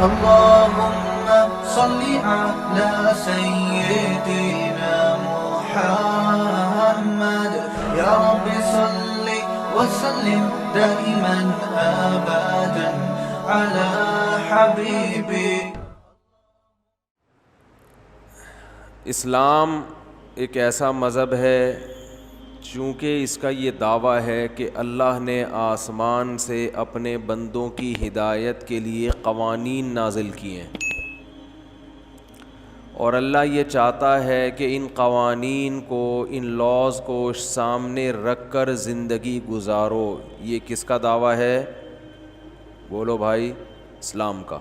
اللهم صل على سيدنا محمد يا رب صل وسلم دائما ابدا على حبيبي. اسلام ایک ایسا مذہب ہے چونکہ اس کا یہ دعویٰ ہے کہ اللہ نے آسمان سے اپنے بندوں کی ہدایت کے لیے قوانین نازل کیے ہیں، اور اللہ یہ چاہتا ہے کہ ان قوانین کو، ان لاز کو سامنے رکھ کر زندگی گزارو. یہ کس کا دعویٰ ہے؟ بولو بھائی، اسلام کا.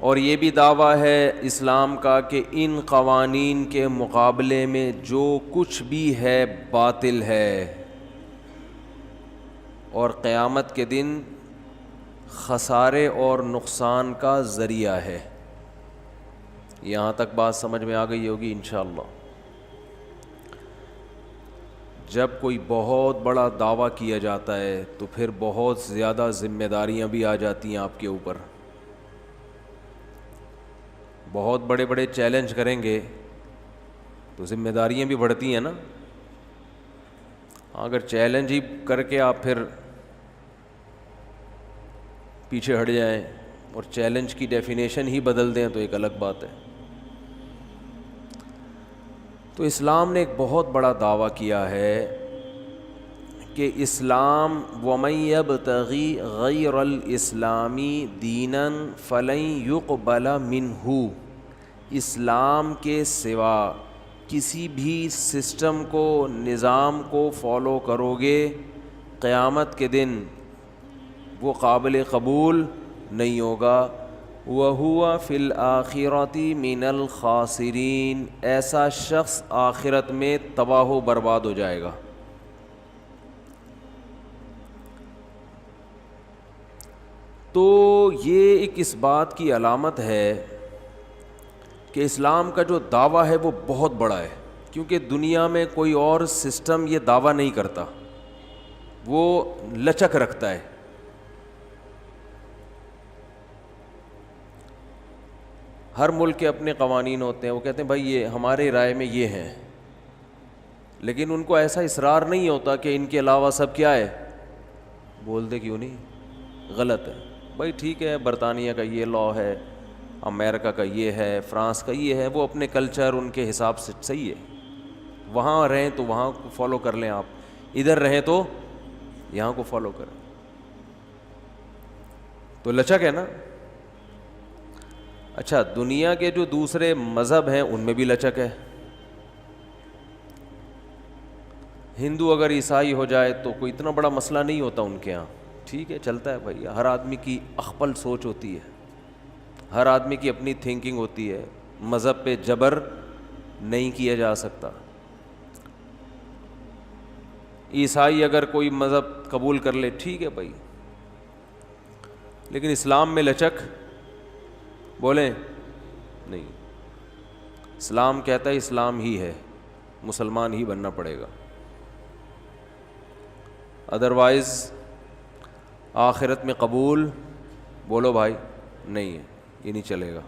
اور یہ بھی دعویٰ ہے اسلام کا کہ ان قوانین کے مقابلے میں جو کچھ بھی ہے باطل ہے، اور قیامت کے دن خسارے اور نقصان کا ذریعہ ہے. یہاں تک بات سمجھ میں آ گئی ہوگی انشاءاللہ. جب کوئی بہت بڑا دعویٰ کیا جاتا ہے تو پھر بہت زیادہ ذمہ داریاں بھی آ جاتی ہیں آپ کے اوپر. بہت بڑے بڑے چیلنج کریں گے تو ذمہ داریاں بھی بڑھتی ہیں نا. اگر چیلنج ہی کر کے آپ پھر پیچھے ہٹ جائیں اور چیلنج کی ڈیفینیشن ہی بدل دیں تو ایک الگ بات ہے. تو اسلام نے ایک بہت بڑا دعویٰ کیا ہے کہ اسلام وَمَن يَبْتَغِي غَيْرَ الْإِسْلَامِ دِينًا فَلَن يُقْبَلَ مِنْهُ. اسلام کے سوا کسی بھی سسٹم کو، نظام کو فالو کرو گے، قیامت کے دن وہ قابل قبول نہیں ہوگا. وَهُوَ فِي الْآخِرَةِ مِنَ الْخَاسِرِينَ. ایسا شخص آخرت میں تباہ و برباد ہو جائے گا. تو یہ ایک اس بات کی علامت ہے کہ اسلام کا جو دعویٰ ہے وہ بہت بڑا ہے، کیونکہ دنیا میں کوئی اور سسٹم یہ دعویٰ نہیں کرتا، وہ لچک رکھتا ہے. ہر ملک کے اپنے قوانین ہوتے ہیں، وہ کہتے ہیں بھائی یہ ہمارے رائے میں یہ ہیں، لیکن ان کو ایسا اصرار نہیں ہوتا کہ ان کے علاوہ سب کیا ہے. بول دے کیوں نہیں، غلط ہے بھائی. ٹھیک ہے، برطانیہ کا یہ لا ہے، امریکہ کا یہ ہے، فرانس کا یہ ہے، وہ اپنے کلچر ان کے حساب سے صحیح ہے. وہاں رہیں تو وہاں کو فالو کر لیں، آپ ادھر رہیں تو یہاں کو فالو کریں. تو لچک ہے نا. اچھا، دنیا کے جو دوسرے مذہب ہیں ان میں بھی لچک ہے. ہندو اگر عیسائی ہو جائے تو کوئی اتنا بڑا مسئلہ نہیں ہوتا ان کے ہاں. ٹھیک ہے، چلتا ہے بھائی. ہر آدمی کی اخپل سوچ ہوتی ہے، ہر آدمی کی اپنی تھنکنگ ہوتی ہے. مذہب پہ جبر نہیں کیا جا سکتا. عیسائی اگر کوئی مذہب قبول کر لے ٹھیک ہے بھائی، لیکن اسلام میں لچک بولیں نہیں. اسلام کہتا ہے اسلام ہی ہے، مسلمان ہی بننا پڑے گا، ادروائز آخرت میں قبول بولو بھائی نہیں ہے، یہ نہیں چلے گا.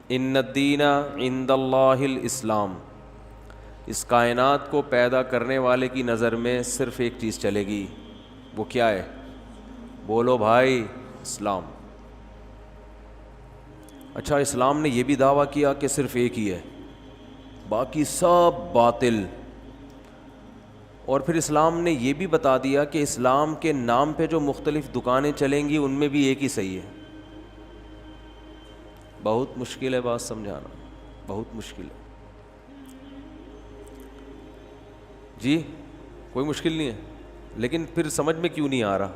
ان الدین عند اللہ الاسلام. اس کائنات کو پیدا کرنے والے کی نظر میں صرف ایک چیز چلے گی، وہ کیا ہے؟ بولو بھائی، اسلام. اچھا، اسلام نے یہ بھی دعویٰ کیا کہ صرف ایک ہی ہے، باقی سب باطل. اور پھر اسلام نے یہ بھی بتا دیا کہ اسلام کے نام پہ جو مختلف دکانیں چلیں گی ان میں بھی ایک ہی صحیح ہے. بہت مشکل ہے بات سمجھانا، بہت مشکل ہے جی. کوئی مشکل نہیں ہے، لیکن پھر سمجھ میں کیوں نہیں آ رہا؟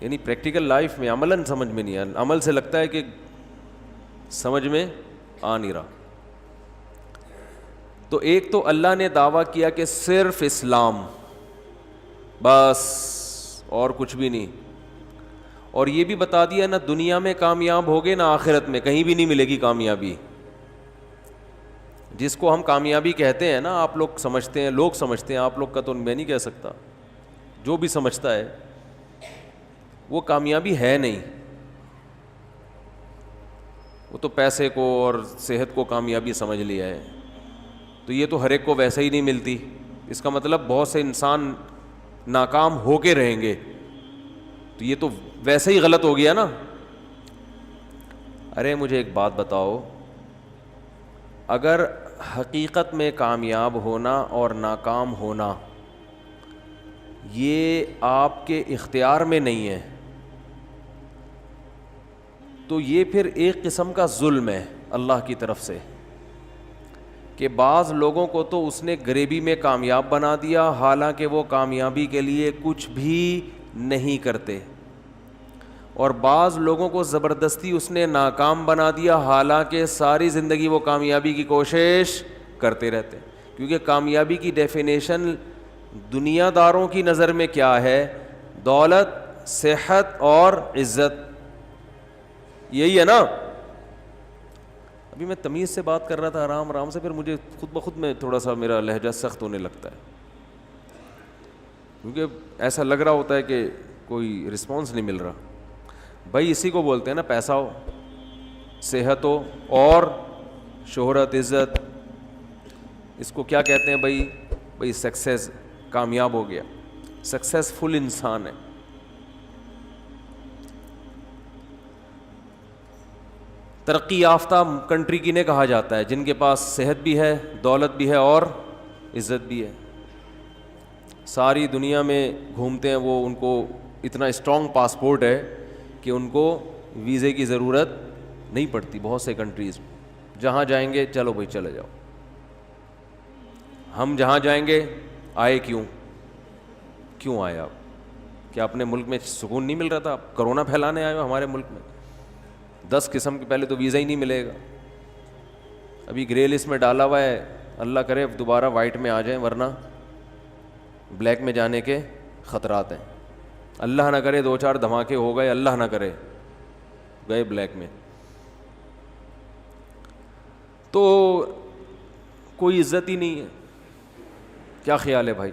یعنی پریکٹیکل لائف میں عملاً سمجھ میں نہیں آ رہا. عمل سے لگتا ہے کہ سمجھ میں آ نہیں رہا. تو ایک تو اللہ نے دعویٰ کیا کہ صرف اسلام، بس اور کچھ بھی نہیں. اور یہ بھی بتا دیا نہ دنیا میں کامیاب ہوگے نہ آخرت میں، کہیں بھی نہیں ملے گی کامیابی. جس کو ہم کامیابی کہتے ہیں نا، آپ لوگ سمجھتے ہیں، لوگ سمجھتے ہیں، آپ لوگ کا تو میں نہیں کہہ سکتا، جو بھی سمجھتا ہے وہ کامیابی ہے نہیں، وہ تو پیسے کو اور صحت کو کامیابی سمجھ لیا ہے. تو یہ تو ہر ایک کو ویسے ہی نہیں ملتی. اس کا مطلب بہت سے انسان ناکام ہو کے رہیں گے، تو یہ تو ویسے ہی غلط ہو گیا نا. ارے مجھے ایک بات بتاؤ، اگر حقیقت میں کامیاب ہونا اور ناکام ہونا یہ آپ کے اختیار میں نہیں ہے، تو یہ پھر ایک قسم کا ظلم ہے اللہ کی طرف سے، کہ بعض لوگوں کو تو اس نے غریبی میں کامیاب بنا دیا حالانکہ وہ کامیابی کے لیے کچھ بھی نہیں کرتے، اور بعض لوگوں کو زبردستی اس نے ناکام بنا دیا حالانکہ ساری زندگی وہ کامیابی کی کوشش کرتے رہتے. کیونکہ کامیابی کی ڈیفینیشن دنیا داروں کی نظر میں کیا ہے؟ دولت، صحت اور عزت، یہی ہے نا. ابھی میں تمیز سے بات کر رہا تھا آرام آرام سے، پھر مجھے خود بخود میں تھوڑا سا میرا لہجہ سخت ہونے لگتا ہے، کیونکہ ایسا لگ رہا ہوتا ہے کہ کوئی رسپانس نہیں مل رہا. بھائی اسی کو بولتے ہیں نا، پیسہ ہو، صحت ہو اور شہرت، عزت، اس کو کیا کہتے ہیں بھائی سکسیس، کامیاب ہو گیا، سکسیسفل انسان ہے. ترقی یافتہ کنٹری کنہیں کہا جاتا ہے؟ جن کے پاس صحت بھی ہے، دولت بھی ہے اور عزت بھی ہے. ساری دنیا میں گھومتے ہیں وہ، ان کو اتنا اسٹرانگ پاسپورٹ ہے کہ ان کو ویزے کی ضرورت نہیں پڑتی. بہت سے کنٹریز میں جہاں جائیں گے چلو بھائی چلے جاؤ. ہم جہاں جائیں گے آئے کیوں آئے آپ؟ کیا اپنے ملک میں سکون نہیں مل رہا تھا؟ آپ کرونا پھیلانے آئے ہو ہمارے ملک میں؟ 10 قسم کے پہلے تو ویزا ہی نہیں ملے گا. ابھی گرے لسٹ میں ڈالا ہوا ہے، اللہ کرے دوبارہ وائٹ میں آ جائیں، ورنہ بلیک میں جانے کے خطرات ہیں. اللہ نہ کرے 2-4 دھماکے ہو گئے، اللہ نہ کرے گئے بلیک میں، تو کوئی عزت ہی نہیں ہے. کیا خیال ہے بھائی؟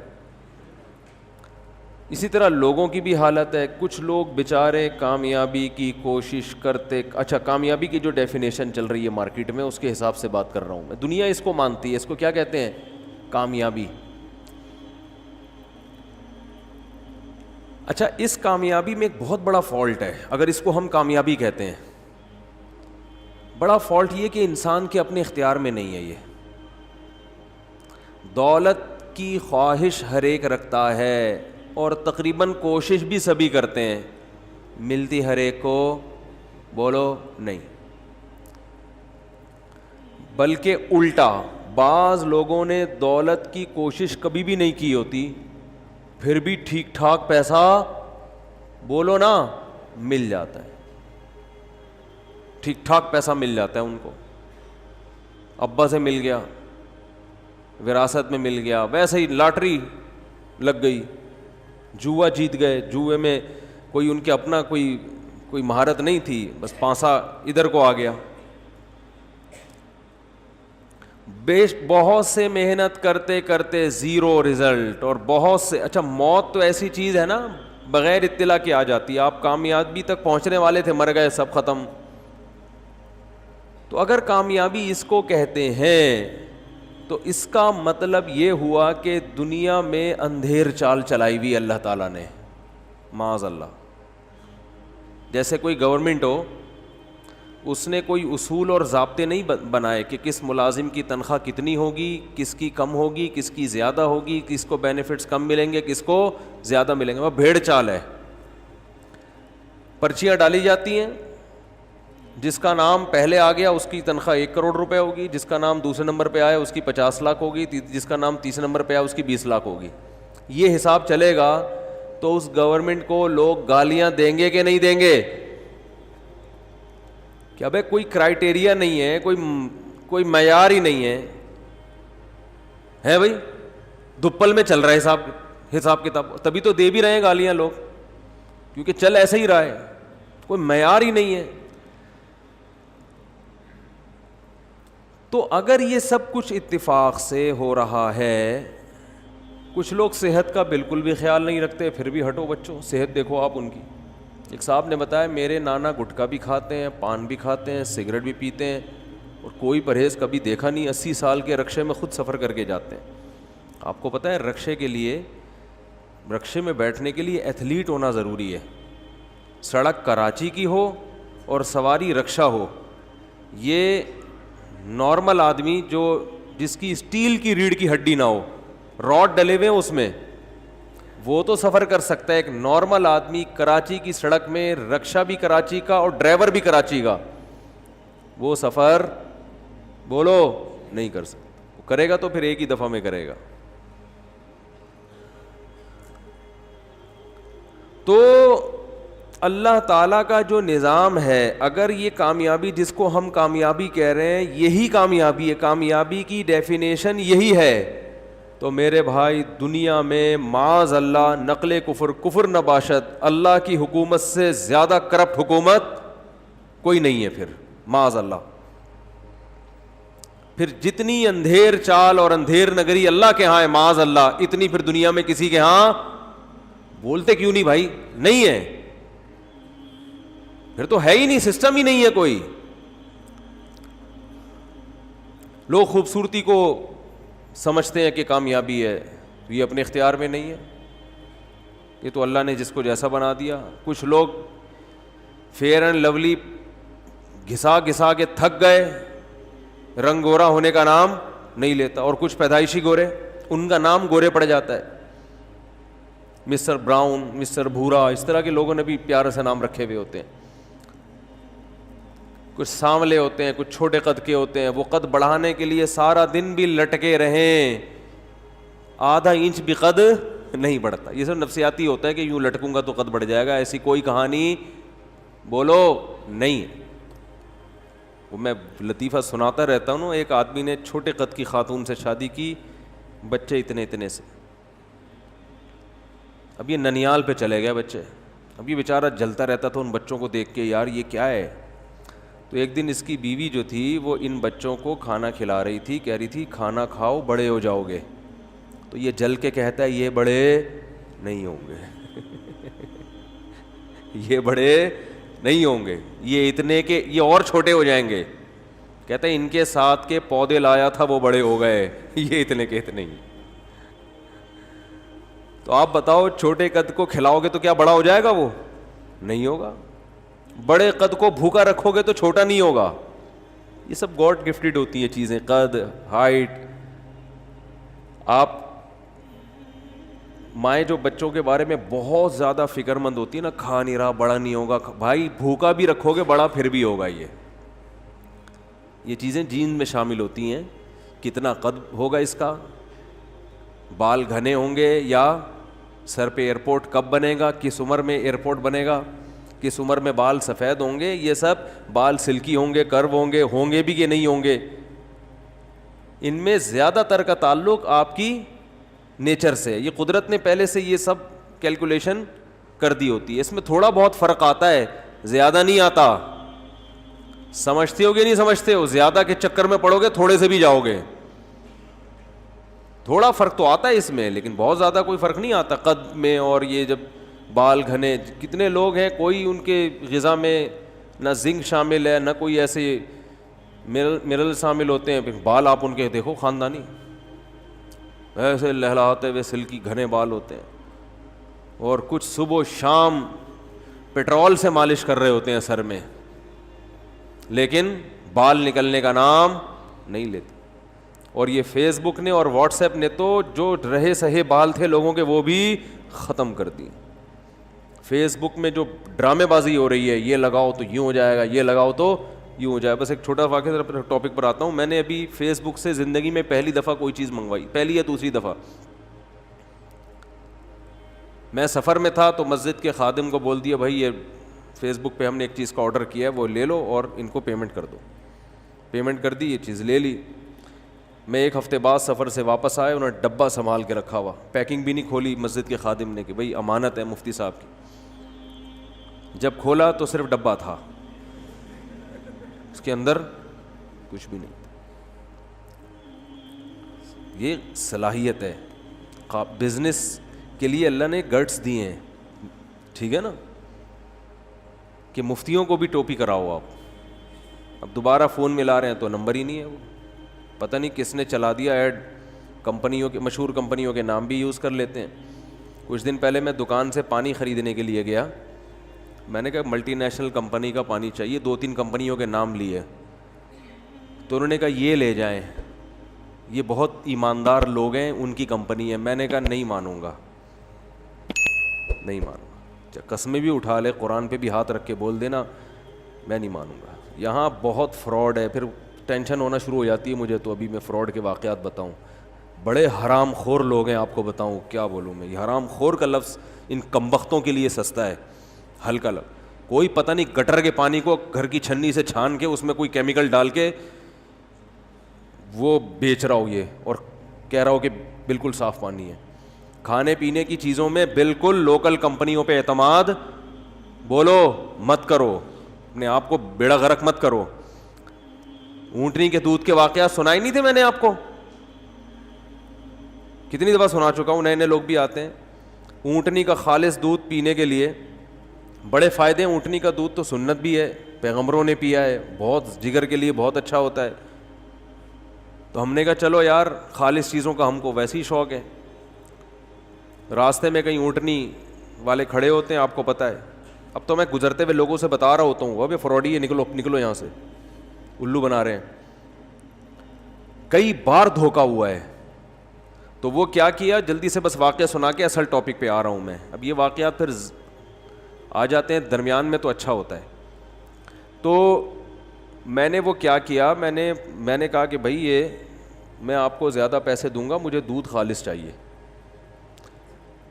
اسی طرح لوگوں کی بھی حالت ہے. کچھ لوگ بیچارے کامیابی کی کوشش کرتے، اچھا کامیابی کی جو ڈیفینیشن چل رہی ہے مارکیٹ میں اس کے حساب سے بات کر رہا ہوں میں. دنیا اس کو مانتی ہے، اس کو کیا کہتے ہیں؟ کامیابی. اچھا اس کامیابی میں ایک بہت بڑا فالٹ ہے، اگر اس کو ہم کامیابی کہتے ہیں. بڑا فالٹ یہ کہ انسان کے اپنے اختیار میں نہیں ہے. یہ دولت کی خواہش ہر ایک رکھتا ہے اور تقریباً کوشش بھی سبھی کرتے ہیں، ملتی ہر ایک کو بولو نہیں. بلکہ الٹا، بعض لوگوں نے دولت کی کوشش کبھی بھی نہیں کی ہوتی، پھر بھی ٹھیک ٹھاک پیسہ بولو نا مل جاتا ہے. ٹھیک ٹھاک پیسہ مل جاتا ہے ان کو. ابا سے مل گیا، وراثت میں مل گیا، ویسے ہی لاٹری لگ گئی، جوا جیت گئے، جوئے میں کوئی ان کے اپنا کوئی مہارت نہیں تھی، بس پانسا ادھر کو آ گیا. بہت سے محنت کرتے کرتے زیرو رزلٹ، اور بہت سے، اچھا موت تو ایسی چیز ہے نا بغیر اطلاع کے آ جاتی ہے. آپ کامیابی تک پہنچنے والے تھے، مر گئے، سب ختم. تو اگر کامیابی اس کو کہتے ہیں تو اس کا مطلب یہ ہوا کہ دنیا میں اندھیر چال چلائی ہوئی اللہ تعالیٰ نے، معاذ اللہ. جیسے کوئی گورنمنٹ ہو، اس نے کوئی اصول اور ضابطے نہیں بنائے کہ کس ملازم کی تنخواہ کتنی ہوگی، کس کی کم ہوگی، کس کی زیادہ ہوگی، کس کو بینیفٹس کم ملیں گے، کس کو زیادہ ملیں گے. وہ بھیڑ چال ہے. پرچیاں ڈالی جاتی ہیں، جس کا نام پہلے آ گیا اس کی تنخواہ 1 کروڑ روپے ہوگی، جس کا نام دوسرے نمبر پہ آیا اس کی 50 لاکھ ہوگی، جس کا نام تیسرے نمبر پہ آیا اس کی 20 لاکھ ہوگی. یہ حساب چلے گا تو اس گورنمنٹ کو لوگ گالیاں دیں گے کہ نہیں دیں گے؟ کہ بھائی کوئی کرائٹیریا نہیں ہے، کوئی معیار ہی نہیں ہے بھائی، دپل میں چل رہا ہے حساب کتاب، تبھی تو دے بھی رہے ہیں گالیاں لوگ، کیونکہ چل ایسا ہی رہا ہے، کوئی معیار ہی نہیں ہے. تو اگر یہ سب کچھ اتفاق سے ہو رہا ہے، کچھ لوگ صحت کا بالکل بھی خیال نہیں رکھتے، پھر بھی ہٹو بچوں، صحت دیکھو آپ ان کی. ایک صاحب نے بتایا میرے نانا گٹکا بھی کھاتے ہیں، پان بھی کھاتے ہیں، سگریٹ بھی پیتے ہیں، اور کوئی پرہیز کبھی دیکھا نہیں. 80 سال کے رکشے میں خود سفر کر کے جاتے ہیں. آپ کو پتہ ہے رکشے کے لیے، رکشے میں بیٹھنے کے لیے ایتھلیٹ ہونا ضروری ہے. سڑک کراچی کی ہو اور سواری رکشہ ہو، یہ نارمل آدمی جو جس کی اسٹیل کی ریڑھ کی ہڈی نہ ہو، راڈ ڈلے ہوئے ہیں اس میں، وہ تو سفر کر سکتا ہے. ایک نارمل آدمی کراچی کی سڑک میں، رکشہ بھی کراچی کا اور ڈرائیور بھی کراچی کا، وہ سفر بولو نہیں کر سکتا. وہ کرے گا تو پھر ایک ہی دفعہ میں کرے گا. تو اللہ تعالیٰ کا جو نظام ہے، اگر یہ کامیابی جس کو ہم کامیابی کہہ رہے ہیں یہی کامیابی ہے، کامیابی کی ڈیفینیشن یہی ہے، تو میرے بھائی دنیا میں معاذ اللہ نقل کفر نباشت، اللہ کی حکومت سے زیادہ کرپٹ حکومت کوئی نہیں ہے. پھر معاذ اللہ، پھر جتنی اندھیر چال اور اندھیر نگری اللہ کے ہاں ہے معاذ اللہ، اتنی پھر دنیا میں کسی کے ہاں بولتے کیوں نہیں بھائی؟ نہیں ہے، پھر تو ہے ہی نہیں، سسٹم ہی نہیں ہے کوئی. لوگ خوبصورتی کو سمجھتے ہیں کہ کامیابی ہے، یہ اپنے اختیار میں نہیں ہے، یہ تو اللہ نے جس کو جیسا بنا دیا. کچھ لوگ فیئر اینڈ لولی گھسا گھسا کے تھک گئے، رنگ گورا ہونے کا نام نہیں لیتا، اور کچھ پیدائشی گورے، ان کا نام گورے پڑ جاتا ہے. مسٹر براؤن، مسٹر بھورا، اس طرح کے لوگوں نے بھی پیارے سے نام رکھے ہوئے ہوتے ہیں. کچھ سانولے ہوتے ہیں، کچھ چھوٹے قد کے ہوتے ہیں، وہ قد بڑھانے کے لیے سارا دن بھی لٹکے رہیں، آدھا انچ بھی قد نہیں بڑھتا. یہ سب نفسیاتی ہوتا ہے کہ یوں لٹکوں گا تو قد بڑھ جائے گا، ایسی کوئی کہانی بولو نہیں. وہ میں لطیفہ سناتا رہتا ہوں. ایک آدمی نے چھوٹے قد کی خاتون سے شادی کی، بچے اتنے اتنے سے. اب یہ ننیال پہ چلے گئے بچے. اب یہ بیچارہ جلتا رہتا تھا ان بچوں کو دیکھ کے، یار یہ کیا ہے. تو ایک دن اس کی بیوی جو تھی وہ ان بچوں کو کھانا کھلا رہی تھی، کہہ رہی تھی کھانا کھاؤ بڑے ہو جاؤ گے. تو یہ جل کے کہتا ہے یہ بڑے نہیں ہوں گے یہ بڑے نہیں ہوں گے، یہ اتنے کے یہ اور چھوٹے ہو جائیں گے. کہتا ہے ان کے ساتھ کے پودے لایا تھا وہ بڑے ہو گئے، یہ اتنے کے اتنے ہی. تو آپ بتاؤ چھوٹے قد کو کھلاؤ گے تو کیا بڑا ہو جائے گا؟ وہ نہیں ہوگا. بڑے قد کو بھوکا رکھو گے تو چھوٹا نہیں ہوگا. یہ سب گاڈ گفٹڈ ہوتی ہیں چیزیں، قد، ہائٹ. آپ مائیں جو بچوں کے بارے میں بہت زیادہ فکر مند ہوتی ہے نا، کھا نہیں رہا بڑا نہیں ہوگا، بھائی بھوکا بھی رکھو گے بڑا پھر بھی ہوگا. یہ چیزیں جین میں شامل ہوتی ہیں. کتنا قد ہوگا اس کا، بال گھنے ہوں گے یا سر پہ ایئرپورٹ کب بنے گا، کس عمر میں ایئرپورٹ بنے گا، کس عمر میں بال سفید ہوں گے، یہ سب بال سلکی ہوں گے، کرو ہوں گے بھی کہ نہیں ہوں گے. ان میں زیادہ تر کا تعلق آپ کی نیچر سے. یہ قدرت نے پہلے سے یہ سب کیلکولیشن کر دی ہوتی ہے. اس میں تھوڑا بہت فرق آتا ہے، زیادہ نہیں آتا. سمجھتے ہو گے نہیں سمجھتے ہو، زیادہ کے چکر میں پڑو گے تھوڑے سے بھی جاؤ گے. تھوڑا فرق تو آتا ہے اس میں، لیکن بہت زیادہ کوئی فرق نہیں آتا قد میں. اور یہ جب بال گھنے، کتنے لوگ ہیں کوئی ان کے غذا میں نہ زنک شامل ہے نہ کوئی ایسے منرل شامل ہوتے ہیں، پھر بال آپ ان کے دیکھو خاندانی ایسے لہلاتے ہوئے سلکی گھنے بال ہوتے ہیں. اور کچھ صبح و شام پیٹرول سے مالش کر رہے ہوتے ہیں سر میں، لیکن بال نکلنے کا نام نہیں لیتے. اور یہ فیس بک نے اور واٹس ایپ نے تو جو رہے سہے بال تھے لوگوں کے وہ بھی ختم کر دی. فیس بک میں جو ڈرامے بازی ہو رہی ہے، یہ لگاؤ تو یوں ہو جائے گا، یہ لگاؤ تو یوں ہو جائے. بس ایک چھوٹا واقعہ ٹاپک پر آتا ہوں. میں نے ابھی فیس بک سے زندگی میں پہلی دفعہ کوئی چیز منگوائی، پہلی یا دوسری دفعہ. میں سفر میں تھا تو مسجد کے خادم کو بول دیا بھائی یہ فیس بک پہ ہم نے ایک چیز کا آرڈر کیا ہے، وہ لے لو اور ان کو پیمنٹ کر دو. پیمنٹ کر دی، یہ چیز لے لی. میں ایک ہفتے بعد سفر سے واپس آیا، انہوں نے ڈبہ سنبھال کے رکھا ہوا، پیکنگ بھی نہیں کھولی مسجد کے خادم نے کہ بھائی امانت ہے مفتی صاحب کی. جب کھولا تو صرف ڈبہ تھا، اس کے اندر کچھ بھی نہیں. یہ صلاحیت ہے. بزنس کے لیے اللہ نے گٹس دیے ہیں, ٹھیک ہے نا, کہ مفتیوں کو بھی ٹوپی کراؤ آپ. اب دوبارہ فون ملا رہے ہیں تو نمبر ہی نہیں ہے, وہ پتہ نہیں کس نے چلا دیا ایڈ. کمپنیوں کے, مشہور کمپنیوں کے نام بھی یوز کر لیتے ہیں. کچھ دن پہلے میں دکان سے پانی خریدنے کے لیے گیا, میں نے کہا ملٹی نیشنل کمپنی کا پانی چاہیے, 2-3 کمپنیوں کے نام لیے, تو انہوں نے کہا یہ لے جائیں, یہ بہت ایماندار لوگ ہیں, ان کی کمپنی ہے. میں نے کہا نہیں مانوں گا, نہیں مانوں گا. قسمیں بھی اٹھا لے, قرآن پہ بھی ہاتھ رکھ کے بول دینا, میں نہیں مانوں گا. یہاں بہت فراڈ ہے. پھر ٹینشن ہونا شروع ہو جاتی ہے مجھے تو. ابھی میں فراڈ کے واقعات بتاؤں, بڑے حرام خور لوگ ہیں, آپ کو بتاؤں کیا بولوں میں. یہ حرام خور کا لفظ ان کمبختوں کے لیے سستا ہے, ہلکا لفظ. کوئی پتہ نہیں گٹر کے پانی کو گھر کی چھنی سے چھان کے اس میں کوئی کیمیکل ڈال کے وہ بیچ رہا ہو یہ, اور کہہ رہا ہو کہ بالکل صاف پانی ہے. کھانے پینے کی چیزوں میں بالکل لوکل کمپنیوں پہ اعتماد بولو مت کرو, اپنے آپ کو بیڑا غرق مت کرو. اونٹنی کے دودھ کے واقعات سنائے نہیں تھے میں نے آپ کو, کتنی دفعہ سنا چکا ہوں, نئے نئے لوگ بھی آتے ہیں. اونٹنی کا خالص دودھ پینے کے لیے بڑے فائدے ہیں. اونٹنی کا دودھ تو سنت بھی ہے, پیغمبروں نے پیا ہے, بہت جگر کے لیے بہت اچھا ہوتا ہے. تو ہم نے کہا چلو یار خالص چیزوں کا ہم کو ویسے ہی شوق ہے. راستے میں کہیں اونٹنی والے کھڑے ہوتے ہیں, آپ کو پتہ ہے. اب تو میں گزرتے ہوئے لوگوں سے بتا رہا ہوتا ہوں, ابھی فراڈی ہے, نکلو نکلو یہاں سے, الو بنا رہے ہیں. کئی بار دھوکا ہوا ہے. تو وہ کیا کیا, جلدی سے بس واقعہ سنا کے اصل ٹاپک پہ آ رہا ہوں میں. اب یہ واقعات پھر آ جاتے ہیں درمیان میں تو اچھا ہوتا ہے. تو میں نے وہ کیا کیا, میں نے کہا کہ بھائی یہ میں آپ کو زیادہ پیسے دوں گا, مجھے دودھ خالص چاہیے.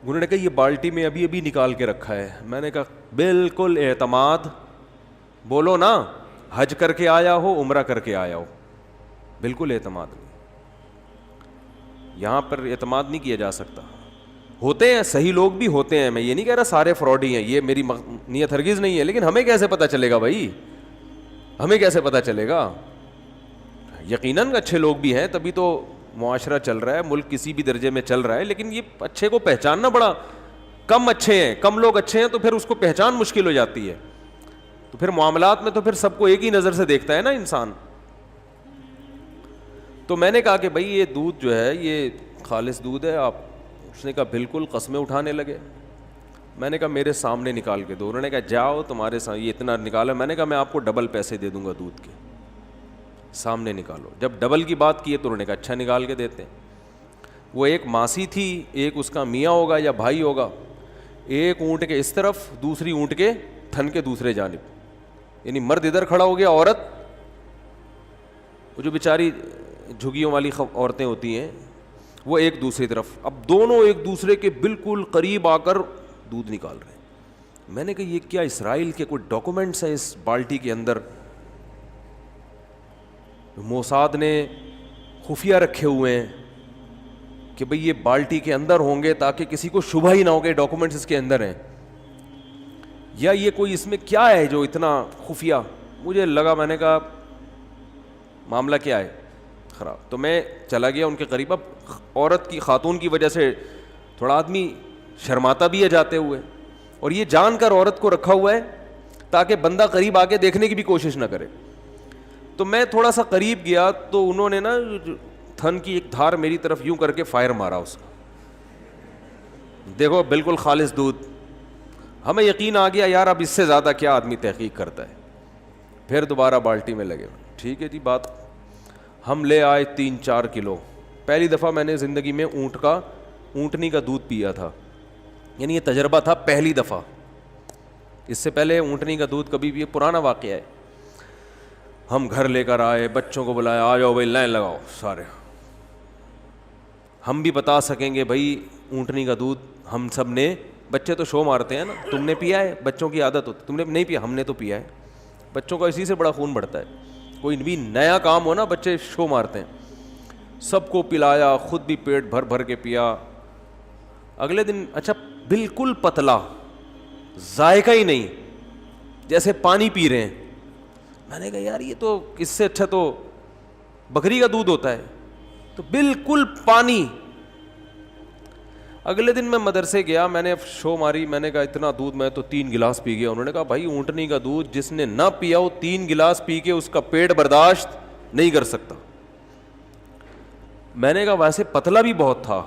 انہوں نے کہا یہ بالٹی میں ابھی ابھی نکال کے رکھا ہے. میں نے کہا بالکل اعتماد, بولو نا, حج کر کے آیا ہو عمرہ کر کے آیا ہو, بالکل اعتماد نہیں. یہاں پر اعتماد نہیں کیا جا سکتا. ہوتے ہیں صحیح لوگ بھی ہوتے ہیں, میں یہ نہیں کہہ رہا سارے فراڈی ہیں, یہ میری نیت ہرگز نہیں ہے. لیکن ہمیں کیسے پتہ چلے گا بھائی, ہمیں کیسے پتہ چلے گا. یقیناً اچھے لوگ بھی ہیں, تبھی تو معاشرہ چل رہا ہے, ملک کسی بھی درجے میں چل رہا ہے. لیکن یہ اچھے کو پہچاننا بڑا, کم اچھے ہیں, کم لوگ اچھے ہیں تو پھر اس کو پہچان مشکل ہو جاتی ہے. تو پھر معاملات میں تو پھر سب کو ایک ہی نظر سے دیکھتا ہے نا انسان. تو میں نے کہا کہ بھائی یہ دودھ جو ہے یہ خالص دودھ ہے آپ. اس نے کہا بالکل, قسمیں اٹھانے لگے. میں نے کہا میرے سامنے نکال کے دو. انہوں نے کہا جاؤ تمہارے سامنے یہ اتنا نکالا. میں نے کہا میں آپ کو ڈبل پیسے دے دوں گا دودھ کے, سامنے نکالو. جب ڈبل کی بات کی ہے تو انہوں نے کہا اچھا نکال کے دیتے ہیں. وہ ایک ماسی تھی, ایک اس کا میاں ہوگا یا بھائی ہوگا, ایک اونٹ کے اس طرف, دوسری اونٹ کے تھن کے دوسرے جانب, یعنی مرد ادھر کھڑا ہو گیا, عورت, وہ جو بیچاری جھگیوں والی عورتیں ہوتی ہیں وہ ایک دوسری طرف. اب دونوں ایک دوسرے کے بالکل قریب آ کر دودھ نکال رہے ہیں. میں نے کہا یہ کیا اسرائیل کے کوئی ڈاکومنٹس ہیں اس بالٹی کے اندر, موساد نے خفیہ رکھے ہوئے ہیں کہ بھئی یہ بالٹی کے اندر ہوں گے تاکہ کسی کو شبہ ہی نہ ہو کہ ڈاکومنٹس اس کے اندر ہیں, یا یہ کوئی اس میں کیا ہے جو اتنا خفیہ. مجھے لگا, میں نے کہا معاملہ کیا ہے خراب. تو میں چلا گیا ان کے قریب. اب عورت کی, خاتون کی وجہ سے تھوڑا آدمی شرماتا بھی ہے جاتے ہوئے, اور یہ جان کر عورت کو رکھا ہوا ہے تاکہ بندہ قریب آ کے دیکھنے کی بھی کوشش نہ کرے. تو میں تھوڑا سا قریب گیا تو انہوں نے نا تھن کی ایک دھار میری طرف یوں کر کے فائر مارا اس کو. دیکھو بالکل خالص دودھ. ہمیں یقین آ گیا یار اب اس سے زیادہ کیا آدمی تحقیق کرتا ہے. پھر دوبارہ بالٹی میں لگے. ٹھیک ہے جی بات. ہم لے آئے 3-4 کلو. پہلی دفعہ میں نے زندگی میں اونٹنی کا دودھ پیا تھا, یعنی یہ تجربہ تھا پہلی دفعہ. اس سے پہلے اونٹنی کا دودھ کبھی بھی, پرانا واقعہ ہے. ہم گھر لے کر آئے, بچوں کو بلایا, آ جاؤ بھائی لائن لگاؤ سارے. ہم بھی بتا سکیں گے بھائی اونٹنی کا دودھ ہم سب نے, بچے تو شو مارتے ہیں نا, تم نے پیا ہے, بچوں کی عادت ہوتی, تم نے نہیں پیا, ہم نے تو پیا ہے. بچوں کا اسی سے بڑا خون بڑھتا ہے. کوئی بھی نیا کام ہو نا بچے شو مارتے ہیں. سب کو پلایا, خود بھی پیٹ بھر بھر کے پیا. اگلے دن اچھا بالکل پتلا, ذائقہ ہی نہیں, جیسے پانی پی رہے ہیں. میں نے کہا یار یہ تو اس سے اچھا تو بکری کا دودھ ہوتا ہے. تو بالکل پانی. اگلے دن میں مدرسے گیا, میں نے شو ماری, میں نے کہا اتنا دودھ, میں تو 3 گلاس پی گیا. انہوں نے کہا بھائی اونٹنی کا دودھ جس نے نہ پیا وہ 3 گلاس پی کے اس کا پیٹ برداشت نہیں کر سکتا. میں نے کہا ویسے پتلا بھی بہت تھا.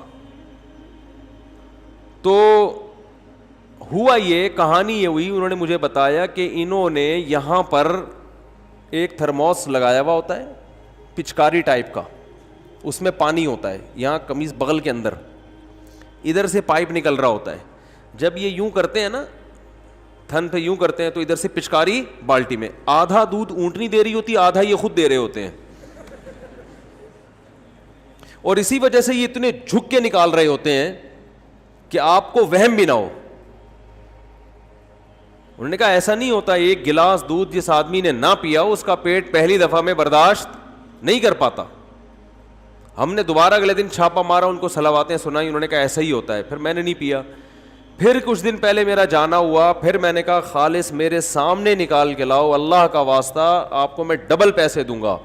تو ہوا یہ, کہانی یہ ہوئی, انہوں نے مجھے بتایا کہ انہوں نے یہاں پر ایک تھرموس لگایا ہوا ہوتا ہے پچکاری ٹائپ کا, اس میں پانی ہوتا ہے, یہاں قمیض بغل کے اندر ادھر سے پائپ نکل رہا ہوتا ہے. جب یہ یوں کرتے ہیں نا, تھن پہ یوں کرتے ہیں, تو ادھر سے پچکاری بالٹی میں, آدھا دودھ اونٹنی دے رہی ہوتی, آدھا یہ خود دے رہے ہوتے ہیں. اور اسی وجہ سے یہ اتنے جھک کے نکال رہے ہوتے ہیں کہ آپ کو وہم بھی نہ ہو. انہوں نے کہا ایسا نہیں ہوتا, 1 گلاس دودھ جس آدمی نے نہ پیا اس کا پیٹ پہلی دفعہ میں برداشت نہیں کر پاتا. ہم نے دوبارہ اگلے دن چھاپا مارا, ان کو صلواتیں سنائی, انہوں نے کہا ایسا ہی ہوتا ہے. پھر میں نے نہیں پیا. پھر کچھ دن پہلے میرا جانا ہوا, پھر میں نے کہا خالص میرے سامنے نکال کے لاؤ, اللہ کا واسطہ آپ کو میں ڈبل پیسے دوں گا.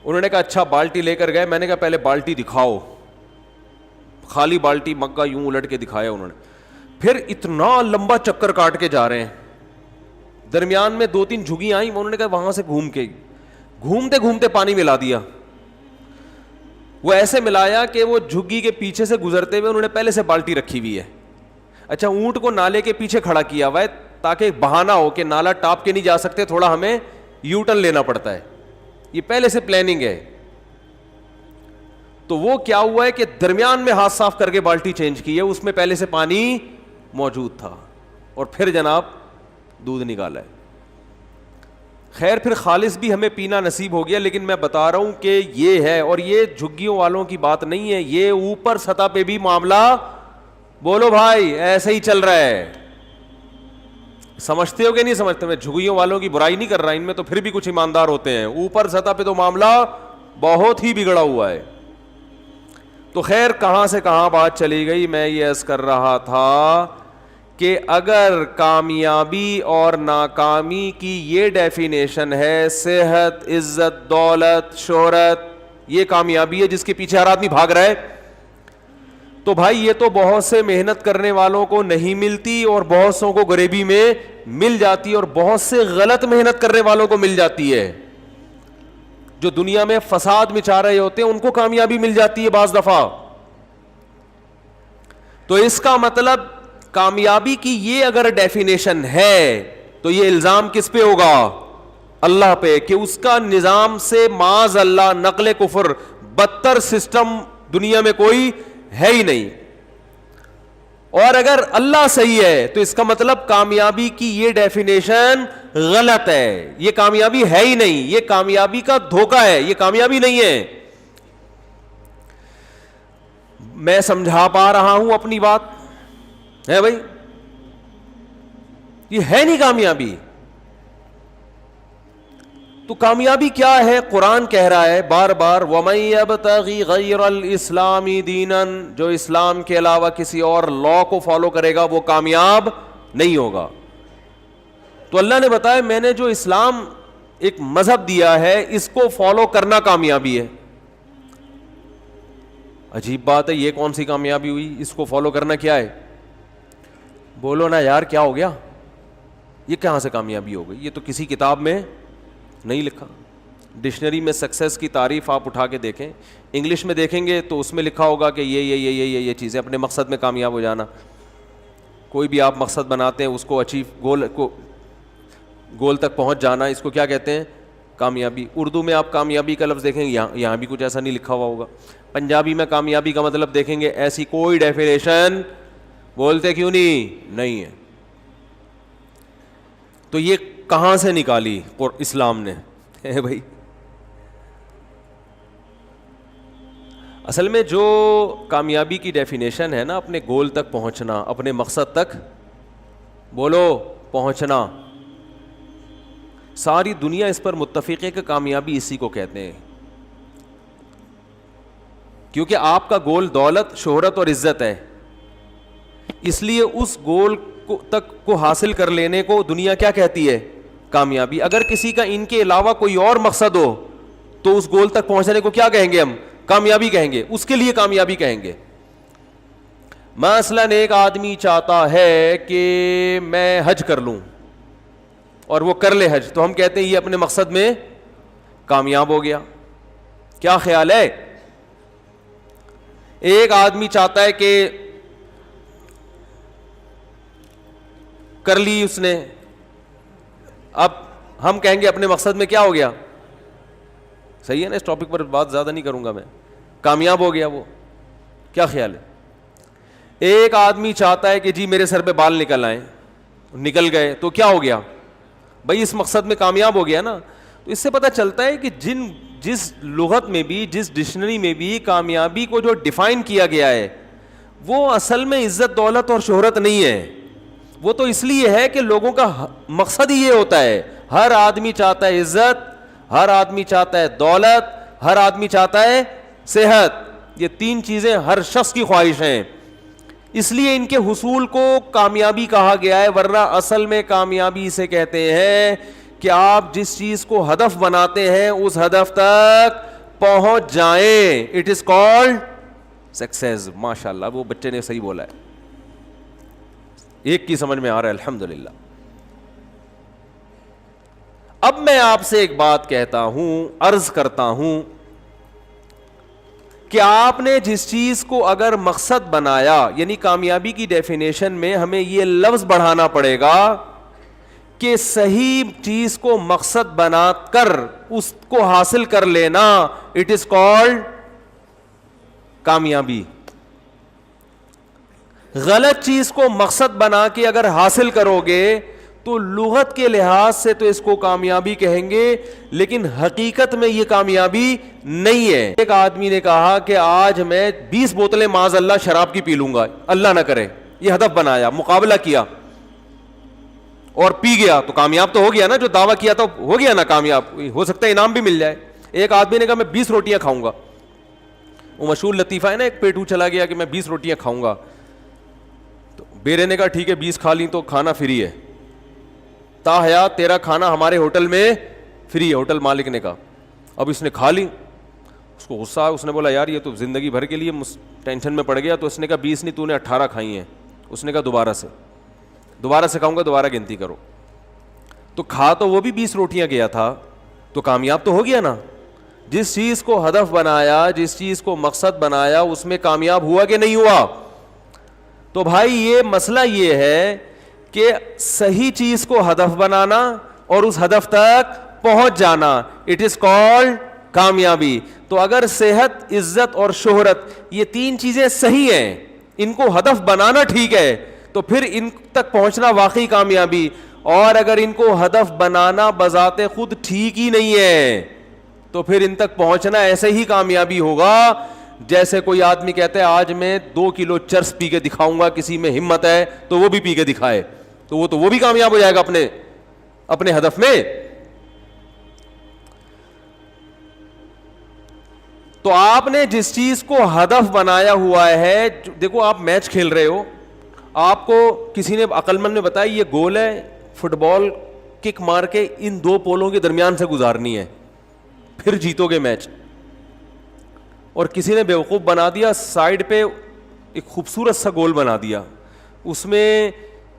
انہوں نے کہا اچھا, بالٹی لے کر گئے. میں نے کہا پہلے بالٹی دکھاؤ. خالی بالٹی مگا یوں الٹ کے دکھایا انہوں نے. پھر اتنا لمبا چکر کاٹ کے جا رہے ہیں, درمیان میں 2-3 جھگی آئیں, انہوں نے کہا وہاں سے گھومتے گھومتے پانی ملا دیا. وہ ایسے ملایا کہ وہ جھگی کے پیچھے سے گزرتے ہوئے انہوں نے پہلے سے بالٹی رکھی ہوئی ہے. اچھا, اونٹ کو نالے کے پیچھے کھڑا کیا ہوا ہے تاکہ ایک بہانہ ہو کہ نالا ٹاپ کے نہیں جا سکتے, تھوڑا ہمیں یو ٹرن لینا پڑتا ہے. یہ پہلے سے پلاننگ ہے. تو وہ کیا ہوا ہے کہ درمیان میں ہاتھ صاف کر کے بالٹی چینج کی ہے, اس میں پہلے سے پانی موجود تھا, اور پھر جناب دودھ نکالا ہے. خیر پھر خالص بھی ہمیں پینا نصیب ہو گیا, لیکن میں بتا رہا ہوں کہ یہ ہے, اور یہ جھگیوں والوں کی بات نہیں ہے, یہ اوپر سطح پہ بھی معاملہ, بولو بھائی ایسے ہی چل رہا ہے. سمجھتے ہو کہ نہیں سمجھتے؟ میں جھگیوں والوں کی برائی نہیں کر رہا, ان میں تو پھر بھی کچھ ایماندار ہوتے ہیں, اوپر سطح پہ تو معاملہ بہت ہی بگڑا ہوا ہے. تو خیر کہاں سے کہاں بات چلی گئی, میں یہ عرض کر رہا تھا کہ اگر کامیابی اور ناکامی کی یہ ڈیفینیشن ہے, صحت, عزت, دولت, شہرت, یہ کامیابی ہے جس کے پیچھے ہر آدمی بھاگ رہا ہے, تو بھائی یہ تو بہت سے محنت کرنے والوں کو نہیں ملتی, اور بہت سوں کو غریبی میں مل جاتی ہے, اور بہت سے غلط محنت کرنے والوں کو مل جاتی ہے. جو دنیا میں فساد مچا رہے ہوتے ہیں ان کو کامیابی مل جاتی ہے بعض دفعہ. تو اس کا مطلب کامیابی کی یہ اگر ڈیفینیشن ہے تو یہ الزام کس پہ ہوگا؟ اللہ پہ, کہ اس کا نظام سے معاذ اللہ نقل کفر بدتر سسٹم دنیا میں کوئی ہے ہی نہیں. اور اگر اللہ صحیح ہے تو اس کا مطلب کامیابی کی یہ ڈیفینیشن غلط ہے, یہ کامیابی ہے ہی نہیں, یہ کامیابی کا دھوکہ ہے, یہ کامیابی نہیں ہے. میں سمجھا پا رہا ہوں اپنی بات ہے بھائی؟ یہ ہے نہیں کامیابی. تو کامیابی کیا ہے؟ قرآن کہہ رہا ہے بار بار, وَمَن يَبْتَغِ غَيْرَ الْإِسْلَامِ دِينًا, جو اسلام کے علاوہ کسی اور لا کو فالو کرے گا وہ کامیاب نہیں ہوگا. تو اللہ نے بتایا میں نے جو اسلام ایک مذہب دیا ہے اس کو فالو کرنا کامیابی ہے. عجیب بات ہے, یہ کون سی کامیابی ہوئی؟ اس کو فالو کرنا کیا ہے؟ بولو نا یار, کیا ہو گیا؟ یہ کہاں سے کامیابی ہو گئی؟ یہ تو کسی کتاب میں نہیں لکھا. ڈکشنری میں سکسیس کی تعریف آپ اٹھا کے دیکھیں, انگلش میں دیکھیں گے تو اس میں لکھا ہوگا کہ یہ چیزیں, اپنے مقصد میں کامیاب ہو جانا. کوئی بھی آپ مقصد بناتے ہیں اس کو اچیو, گول تک پہنچ جانا, اس کو کیا کہتے ہیں؟ کامیابی. اردو میں آپ کامیابی کا لفظ دیکھیں گے, یہاں بھی کچھ ایسا نہیں لکھا ہوا ہوگا. پنجابی میں کامیابی کا مطلب دیکھیں گے, ایسی کوئی ڈیفینیشن بولتے کیوں نہیں ہے. تو یہ کہاں سے نکالی اسلام نے بھائی؟ اصل میں جو کامیابی کی ڈیفینیشن ہے نا, اپنے گول تک پہنچنا, اپنے مقصد تک بولو پہنچنا, ساری دنیا اس پر متفق ہے کہ کامیابی اسی کو کہتے ہیں. کیونکہ آپ کا گول دولت, شہرت اور عزت ہے, اس لیے اس گول تک کو حاصل کر لینے کو دنیا کیا کہتی ہے؟ کامیابی. اگر کسی کا ان کے علاوہ کوئی اور مقصد ہو تو اس گول تک پہنچنے کو کیا کہیں گے ہم؟ کامیابی کہیں گے, اس کے لیے کامیابی کہیں گے. مثلاً ایک آدمی چاہتا ہے کہ میں حج کر لوں اور وہ کر لے حج, تو ہم کہتے ہیں یہ اپنے مقصد میں کامیاب ہو گیا. کیا خیال ہے؟ ایک آدمی چاہتا ہے کہ کر لی اس نے, اب ہم کہیں گے اپنے مقصد میں کیا ہو گیا؟ صحیح ہے نا, اس ٹاپک پر بات زیادہ نہیں کروں گا میں, کامیاب ہو گیا وہ. کیا خیال ہے؟ ایک آدمی چاہتا ہے کہ جی میرے سر پہ بال نکل آئیں, نکل گئے, تو کیا ہو گیا بھائی؟ اس مقصد میں کامیاب ہو گیا نا. تو اس سے پتہ چلتا ہے کہ جس لغت میں بھی, جس ڈکشنری میں بھی کامیابی کو جو ڈیفائن کیا گیا ہے وہ اصل میں عزت دولت اور شہرت نہیں ہے. وہ تو اس لیے ہے کہ لوگوں کا مقصد ہی یہ ہوتا ہے. ہر آدمی چاہتا ہے عزت, ہر آدمی چاہتا ہے دولت, ہر آدمی چاہتا ہے صحت. یہ تین چیزیں ہر شخص کی خواہش ہیں, اس لیے ان کے حصول کو کامیابی کہا گیا ہے. ورنہ اصل میں کامیابی اسے کہتے ہیں کہ آپ جس چیز کو ہدف بناتے ہیں اس ہدف تک پہنچ جائیں. It is called success. ماشاء اللہ, وہ بچے نے صحیح بولا ہے, ایک کی سمجھ میں آ رہا ہے الحمدللہ. اب میں آپ سے ایک بات کہتا ہوں, عرض کرتا ہوں کہ آپ نے جس چیز کو اگر مقصد بنایا, یعنی کامیابی کی ڈیفینیشن میں ہمیں یہ لفظ بڑھانا پڑے گا کہ صحیح چیز کو مقصد بنا کر اس کو حاصل کر لینا, اٹ از کالڈ کامیابی. غلط چیز کو مقصد بنا کے اگر حاصل کرو گے تو لغت کے لحاظ سے تو اس کو کامیابی کہیں گے, لیکن حقیقت میں یہ کامیابی نہیں ہے. ایک آدمی نے کہا کہ آج میں 20 بوتلیں معاذ اللہ شراب کی پی لوں گا, اللہ نہ کرے, یہ ہدف بنایا, مقابلہ کیا اور پی گیا, تو کامیاب تو ہو گیا نا. جو دعویٰ کیا تو ہو گیا نا کامیاب, ہو سکتا ہے انعام بھی مل جائے. ایک آدمی نے کہا میں 20 روٹیاں کھاؤں گا, وہ مشہور لطیفہ ہے نا, ایک پیٹو چلا گیا کہ میں 20 روٹیاں کھاؤں گا. تو بیرے نے کہا ٹھیک ہے 20 کھا لیں تو کھانا فری ہے, تا حیات تیرا کھانا ہمارے ہوٹل میں فری ہے, ہوٹل مالک نے کہا. اب اس نے کھا لی, اس کو غصہ آیا, اس نے بولا یار یہ تو زندگی بھر کے لیے ٹینشن میں پڑ گیا. تو اس نے کہا 20 نہیں, تو نے 18 کھائی ہیں. اس نے کہا دوبارہ سے کھاؤں گا, دوبارہ گنتی کرو. تو کھا تو وہ بھی 20 روٹیاں گیا تھا, تو کامیاب تو ہو گیا نا. جس چیز کو ہدف بنایا, جس چیز کو مقصد بنایا, اس میں کامیاب ہوا کہ نہیں ہوا؟ تو بھائی یہ مسئلہ یہ ہے کہ صحیح چیز کو ہدف بنانا اور اس ہدف تک پہنچ جانا, اٹ از کالڈ کامیابی. تو اگر صحت, عزت اور شہرت یہ تین چیزیں صحیح ہیں, ان کو ہدف بنانا ٹھیک ہے, تو پھر ان تک پہنچنا واقعی کامیابی. اور اگر ان کو ہدف بنانا بذات خود ٹھیک ہی نہیں ہے تو پھر ان تک پہنچنا ایسے ہی کامیابی ہوگا جیسے کوئی آدمی کہتا ہے آج میں 2 کلو چرس پی کے دکھاؤں گا, کسی میں ہمت ہے تو وہ بھی پی کے دکھائے, تو وہ بھی کامیاب ہو جائے گا اپنے ہدف میں. تو آپ نے جس چیز کو ہدف بنایا ہوا ہے, دیکھو آپ میچ کھیل رہے ہو, آپ کو کسی نے عقل مند نے بتایا یہ گول ہے, فٹ بال کک مار کے ان 2 پولوں کے درمیان سے گزارنی ہے, پھر جیتو گے میچ. اور کسی نے بیوقوف بنا دیا, سائڈ پہ ایک خوبصورت سا گول بنا دیا, اس میں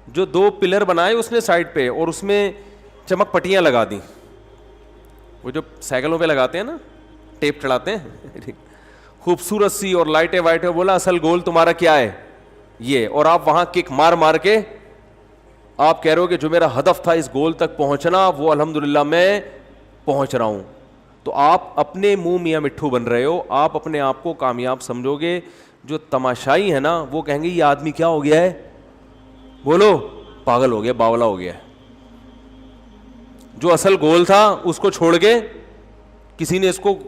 جو 2 پلر بنائے اس نے سائڈ پہ, اور اس میں چمک پٹیاں لگا دیں, وہ جو سائیکلوں پہ لگاتے ہیں نا, ٹیپ چڑھاتے ہیں, خوبصورت سی اور لائٹیں وائٹیں. بولا اصل گول تمہارا کیا ہے یہ, اور آپ وہاں کک مار کے آپ کہہ رہے ہو کہ جو میرا ہدف تھا اس گول تک پہنچنا وہ الحمدللہ میں پہنچ رہا ہوں. تو آپ اپنے منہ میاں مٹھو بن رہے ہو, آپ اپنے آپ کو کامیاب سمجھو گے. جو تماشائی ہے نا وہ کہیں گے یہ آدمی کیا ہو گیا ہے, بولو پاگل ہو گیا, باولا ہو گیا ہے. جو اصل گول تھا اس کو چھوڑ کے کسی نے اس کو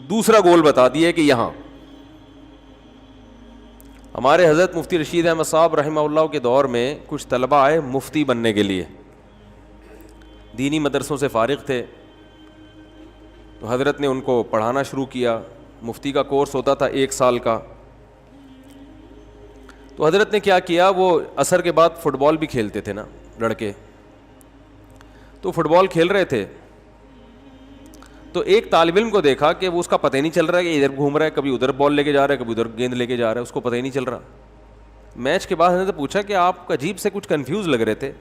دوسرا گول بتا دیا کہ یہاں. ہمارے حضرت مفتی رشید احمد صاحب رحمہ اللہ کے دور میں کچھ طلبہ آئے مفتی بننے کے لیے, دینی مدرسوں سے فارغ تھے, تو حضرت نے ان کو پڑھانا شروع کیا. مفتی کا کورس ہوتا تھا 1 سال کا. تو حضرت نے کیا کیا, وہ عصر کے بعد فٹ بال بھی کھیلتے تھے نا لڑکے, تو فٹ بال کھیل رہے تھے. تو ایک طالب علم کو دیکھا کہ وہ اس کا پتہ ہی نہیں چل رہا ہے کہ ادھر گھوم رہا ہے, کبھی ادھر بال لے کے جا رہا ہے, کبھی ادھر گیند لے کے جا رہا ہے, اس کو پتہ ہی نہیں چل رہا. میچ کے بعد نے پوچھا کہ آپ عجیب سے کچھ کنفیوز لگ رہے تھے.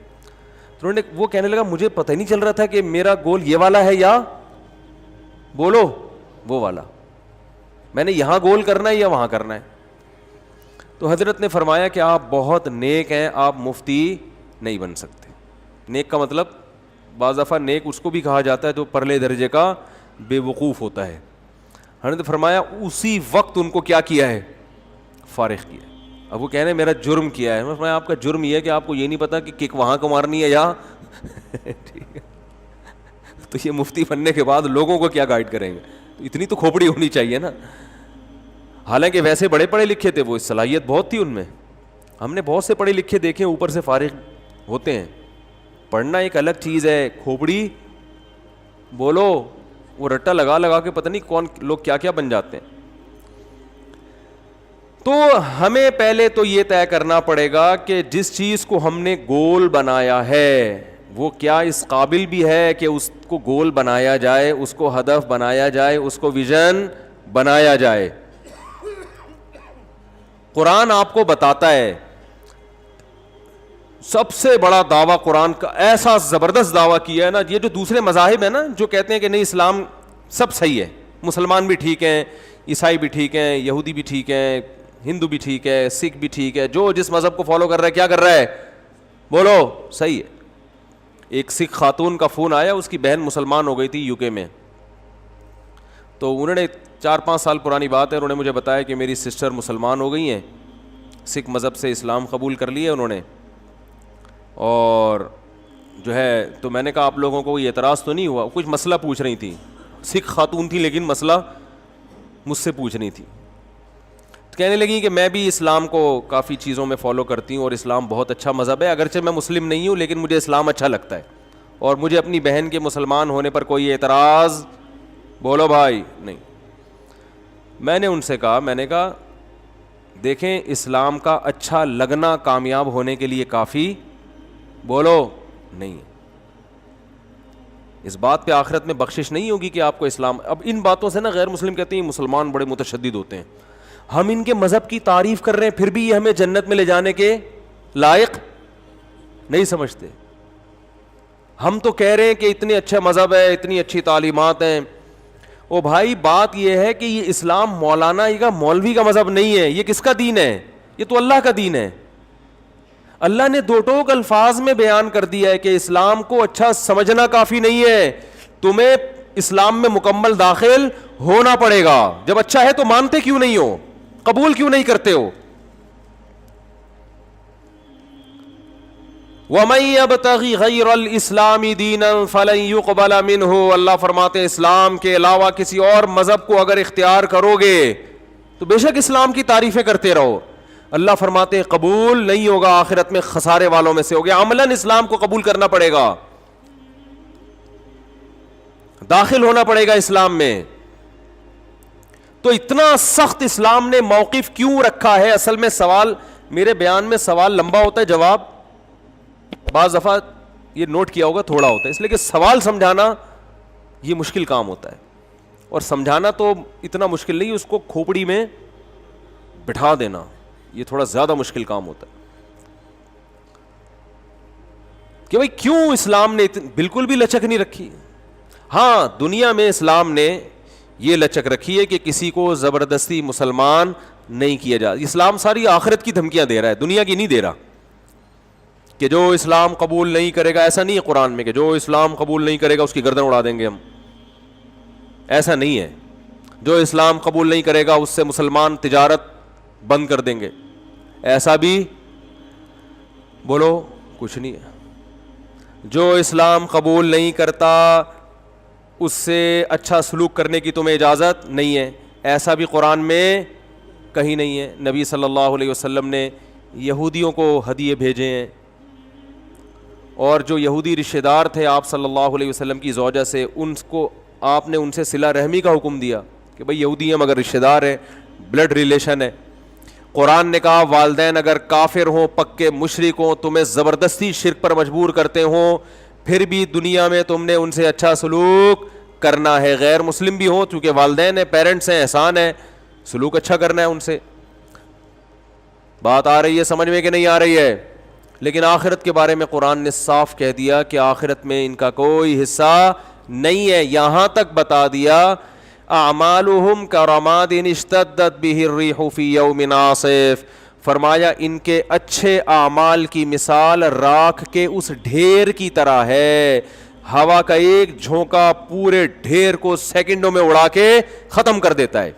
تو انہوں نے وہ کہنے لگا مجھے پتہ ہی نہیں چل رہا تھا کہ میرا گول یہ والا ہے یا بولو وہ والا, میں نے یہاں گول کرنا ہے یا وہاں کرنا ہے. تو حضرت نے فرمایا کہ آپ بہت نیک ہیں, آپ مفتی نہیں بن سکتے. نیک کا مطلب بعض دفعہ نیک اس کو بھی کہا جاتا ہے جو پرلے درجے کا بے وقوف ہوتا ہے. حضرت نے فرمایا اسی وقت ان کو کیا کیا ہے, فارغ کیا. اب وہ کہہ رہے ہیں میرا جرم کیا ہے. میں فرمایا آپ کا جرم یہ ہے کہ آپ کو یہ نہیں پتا کہ کک وہاں کو مارنی ہے یا ٹھیک ہے. تو یہ مفتی بننے کے بعد لوگوں کو کیا گائیڈ کریں گے, تو اتنی تو کھوپڑی ہونی چاہیے نا. حالانکہ ویسے بڑے پڑھے لکھے تھے, وہ صلاحیت بہت تھی ان میں. ہم نے بہت سے پڑھے لکھے دیکھے اوپر سے فارغ ہوتے ہیں. پڑھنا ایک الگ چیز ہے, کھوپڑی بولو وہ رٹا لگا لگا کے پتہ نہیں کون لوگ کیا کیا بن جاتے ہیں. تو ہمیں پہلے تو یہ طے کرنا پڑے گا کہ جس چیز کو ہم نے گول بنایا ہے وہ کیا اس قابل بھی ہے کہ اس کو گول بنایا جائے, اس کو ہدف بنایا جائے, اس کو ویژن بنایا جائے. قرآن آپ کو بتاتا ہے, سب سے بڑا دعویٰ قرآن کا, ایسا زبردست دعویٰ کیا ہے نا. یہ جو دوسرے مذاہب ہیں نا جو کہتے ہیں کہ نہیں اسلام سب صحیح ہے, مسلمان بھی ٹھیک ہیں, عیسائی بھی ٹھیک ہیں, یہودی بھی ٹھیک ہیں, ہندو بھی ٹھیک ہے, سکھ بھی ٹھیک ہے, جو جس مذہب کو فالو کر رہا ہے کیا کر رہا ہے, بولو صحیح ہے. ایک سکھ خاتون کا فون آیا, اس کی بہن مسلمان ہو گئی تھی یو کے میں. تو انہوں نے 4-5 سال پرانی بات ہے, انہوں نے مجھے بتایا کہ میری سسٹر مسلمان ہو گئی ہیں, سکھ مذہب سے اسلام قبول کر لیا انہوں نے, اور جو ہے تو میں نے کہا آپ لوگوں کو یہ اعتراض تو نہیں ہوا. کچھ مسئلہ پوچھ رہی تھی, سکھ خاتون تھی لیکن مسئلہ مجھ سے پوچھ رہی تھی. کہنے لگی کہ میں بھی اسلام کو کافی چیزوں میں فالو کرتی ہوں اور اسلام بہت اچھا مذہب ہے, اگرچہ میں مسلم نہیں ہوں لیکن مجھے اسلام اچھا لگتا ہے, اور مجھے اپنی بہن کے مسلمان ہونے پر کوئی اعتراض بولو بھائی نہیں. میں نے ان سے کہا, میں نے کہا دیکھیں اسلام کا اچھا لگنا کامیاب ہونے کے لیے کافی بولو نہیں ہے. اس بات پہ آخرت میں بخشش نہیں ہوگی کہ آپ کو اسلام. اب ان باتوں سے نا غیر مسلم کہتے ہیں مسلمان بڑے متشدد ہوتے ہیں. ہم ان کے مذہب کی تعریف کر رہے ہیں پھر بھی یہ ہمیں جنت میں لے جانے کے لائق نہیں سمجھتے. ہم تو کہہ رہے ہیں کہ اتنے اچھے مذہب ہے, اتنی اچھی تعلیمات ہیں. او بھائی بات یہ ہے کہ یہ اسلام مولانا کا مولوی کا مذہب نہیں ہے, یہ کس کا دین ہے, یہ تو اللہ کا دین ہے. اللہ نے دو ٹوک الفاظ میں بیان کر دیا ہے کہ اسلام کو اچھا سمجھنا کافی نہیں ہے, تمہیں اسلام میں مکمل داخل ہونا پڑے گا. جب اچھا ہے تو مانتے کیوں نہیں ہو, قبول کیوں نہیں کرتے ہو؟ وَمَن يَبْتَغِ غَيْرَ الْإِسْلَامِ دِينًا فَلَن يُقْبَلَ مِنْهُ. اللہ فرماتے ہیں اسلام کے علاوہ کسی اور مذہب کو اگر اختیار کرو گے تو بے شک اسلام کی تعریفیں کرتے رہو, اللہ فرماتے ہیں قبول نہیں ہوگا, آخرت میں خسارے والوں میں سے ہوگے. عملاً اسلام کو قبول کرنا پڑے گا, داخل ہونا پڑے گا اسلام میں. تو اتنا سخت اسلام نے موقف کیوں رکھا ہے؟ اصل میں سوال, میرے بیان میں سوال لمبا ہوتا ہے, جواب بعض دفعہ یہ نوٹ کیا ہوگا تھوڑا ہوتا ہے, اس لیے کہ سوال سمجھانا یہ مشکل کام ہوتا ہے, اور سمجھانا تو اتنا مشکل نہیں, اس کو کھوپڑی میں بٹھا دینا یہ تھوڑا زیادہ مشکل کام ہوتا ہے. کہ بھئی کیوں اسلام نے بالکل بھی لچک نہیں رکھی. ہاں دنیا میں اسلام نے یہ لچک رکھی ہے کہ کسی کو زبردستی مسلمان نہیں کیا جا. اسلام ساری آخرت کی دھمکیاں دے رہا ہے, دنیا کی نہیں دے رہا. کہ جو اسلام قبول نہیں کرے گا, ایسا نہیں ہے قرآن میں کہ جو اسلام قبول نہیں کرے گا اس کی گردن اڑا دیں گے ہم, ایسا نہیں ہے. جو اسلام قبول نہیں کرے گا اس سے مسلمان تجارت بند کر دیں گے, ایسا بھی بولو کچھ نہیں ہے. جو اسلام قبول نہیں کرتا اس سے اچھا سلوک کرنے کی تمہیں اجازت نہیں ہے, ایسا بھی قرآن میں کہیں نہیں ہے. نبی صلی اللہ علیہ وسلم نے یہودیوں کو ہدیے بھیجے ہیں, اور جو یہودی رشتہ دار تھے آپ صلی اللہ علیہ وسلم کی زوجہ سے, ان کو آپ نے ان سے صلہ رحمی کا حکم دیا کہ بھئی یہودی ہیں مگر رشتہ دار ہیں, بلڈ ریلیشن ہے. قرآن نے کہا والدین اگر کافر ہوں, پکے مشرک ہوں, تمہیں زبردستی شرک پر مجبور کرتے ہوں, پھر بھی دنیا میں تم نے ان سے اچھا سلوک کرنا ہے, غیر مسلم بھی ہوں, چونکہ والدین ہیں, پیرنٹس ہیں, احسان ہے, سلوک اچھا کرنا ہے ان سے. بات آ رہی ہے سمجھ میں کہ نہیں آ رہی ہے؟ لیکن آخرت کے بارے میں قرآن نے صاف کہہ دیا کہ آخرت میں ان کا کوئی حصہ نہیں ہے. یہاں تک بتا دیا اعمالہم کرماد اشتدت بہ الریح فی یوم عاصف, فرمایا ان کے اچھے اعمال کی مثال راکھ کے اس ڈھیر کی طرح ہے. ہوا کا ایک جھونکا پورے ڈھیر کو سیکنڈوں میں اڑا کے ختم کر دیتا ہے.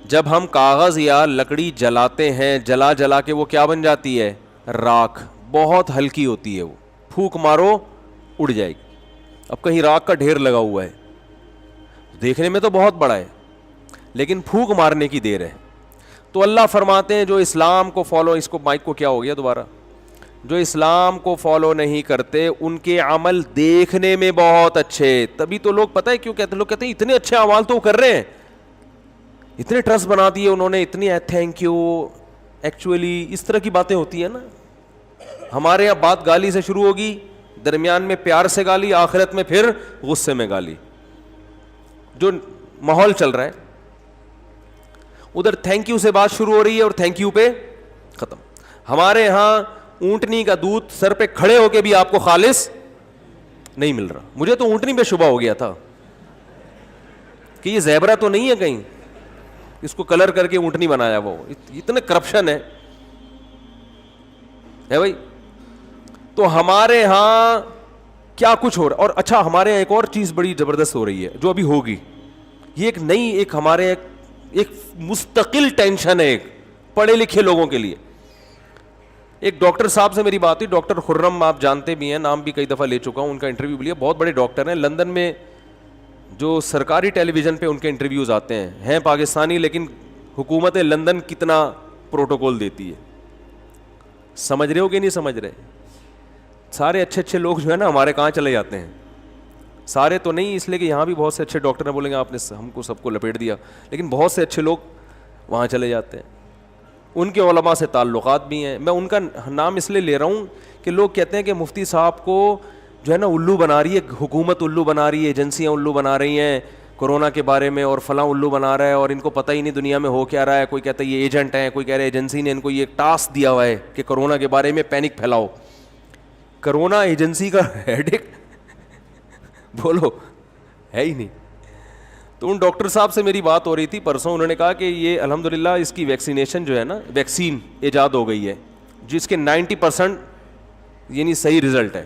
جب ہم کاغذ یا لکڑی جلاتے ہیں, جلا جلا کے وہ کیا بن جاتی ہے؟ راکھ. بہت ہلکی ہوتی ہے وہ, پھونک مارو اڑ جائے گی. اب کہیں راکھ کا ڈھیر لگا ہوا ہے, دیکھنے میں تو بہت بڑا ہے لیکن پھونک مارنے کی دیر ہے. تو اللہ فرماتے ہیں جو اسلام کو فالو, اس کو مائک کو کیا ہو گیا دوبارہ, جو اسلام کو فالو نہیں کرتے ان کے عمل دیکھنے میں بہت اچھے. تبھی تو لوگ, پتہ ہے کیوں کہتے ہیں, لوگ کہتے ہیں اتنے اچھے اعمال تو کر رہے ہیں, اتنے ٹرسٹ بنا دیے انہوں نے, اتنی تھینک یو. ایکچولی اس طرح کی باتیں ہوتی ہیں نا, ہمارے یہاں بات گالی سے شروع ہوگی, درمیان میں پیار سے گالی, آخرت میں پھر غصے میں گالی. جو ماحول چل رہا ہے ادھر تھینک یو سے بات شروع ہو رہی ہے اور تھینک یو پہ ختم. ہمارے ہاں اونٹنی کا دودھ سر پہ کھڑے ہو کے بھی آپ کو خالص نہیں مل رہا. مجھے تو اونٹنی پہ شبہ ہو گیا تھا کہ یہ زیبرا تو نہیں ہے کہیں, اس کو کلر کر کے اونٹنی بنایا. وہ اتنے کرپشن ہے بھائی. تو ہمارے ہاں کیا کچھ ہو رہا ہے. اور اچھا ہمارے یہاں ایک اور چیز بڑی زبردست ہو رہی ہے جو ابھی ہوگی, یہ ایک نئی, ایک ہمارے ایک مستقل ٹینشن ہے ایک پڑھے لکھے لوگوں کے لیے. ایک ڈاکٹر صاحب سے میری بات ہوئی, ڈاکٹر خرم, آپ جانتے بھی ہیں, نام بھی کئی دفعہ لے چکا ہوں, ان کا انٹرویو بھی لیا. بہت بڑے ڈاکٹر ہیں, لندن میں جو سرکاری ٹیلی ویژن پہ ان کے انٹرویوز آتے ہیں پاکستانی, لیکن حکومت لندن کتنا پروٹوکول دیتی ہے. سمجھ رہے ہو کہ نہیں سمجھ رہے؟ سارے اچھے اچھے لوگ جو ہے نا ہمارے کہاں چلے جاتے ہیں, سارے تو نہیں, اس لیے کہ یہاں بھی بہت سے اچھے ڈاکٹر ہیں, بولیں گے آپ نے ہم کو سب کو لپیٹ دیا, لیکن بہت سے اچھے لوگ وہاں چلے جاتے ہیں. ان کے علماء سے تعلقات بھی ہیں. میں ان کا نام اس لیے لے رہا ہوں کہ لوگ کہتے ہیں کہ مفتی صاحب کو جو ہے نا الو بنا رہی ہے حکومت, الو بنا رہی ہے, ایجنسیاں الو بنا رہی ہیں کورونا کے بارے میں, اور فلاں الو بنا رہا ہے اور ان کو پتہ ہی نہیں دنیا میں ہو کیا رہا ہے. کوئی کہتا ہے یہ ایجنٹ ہیں, کوئی کہہ رہے ایجنسی نے ان کو یہ ٹاسک دیا ہوا ہے کہ کورونا کے بارے میں پینک پھیلاؤ. کرونا ایجنسی کا ہیڈک بولو ہے ہی نہیں. تو ان ڈاکٹر صاحب سے میری بات ہو رہی تھی پرسوں, انہوں نے کہا کہ یہ الحمدللہ اس کی ویکسینیشن جو ہے نا, ویکسین ایجاد ہو گئی ہے جس کے 90% یعنی صحیح رزلٹ ہے.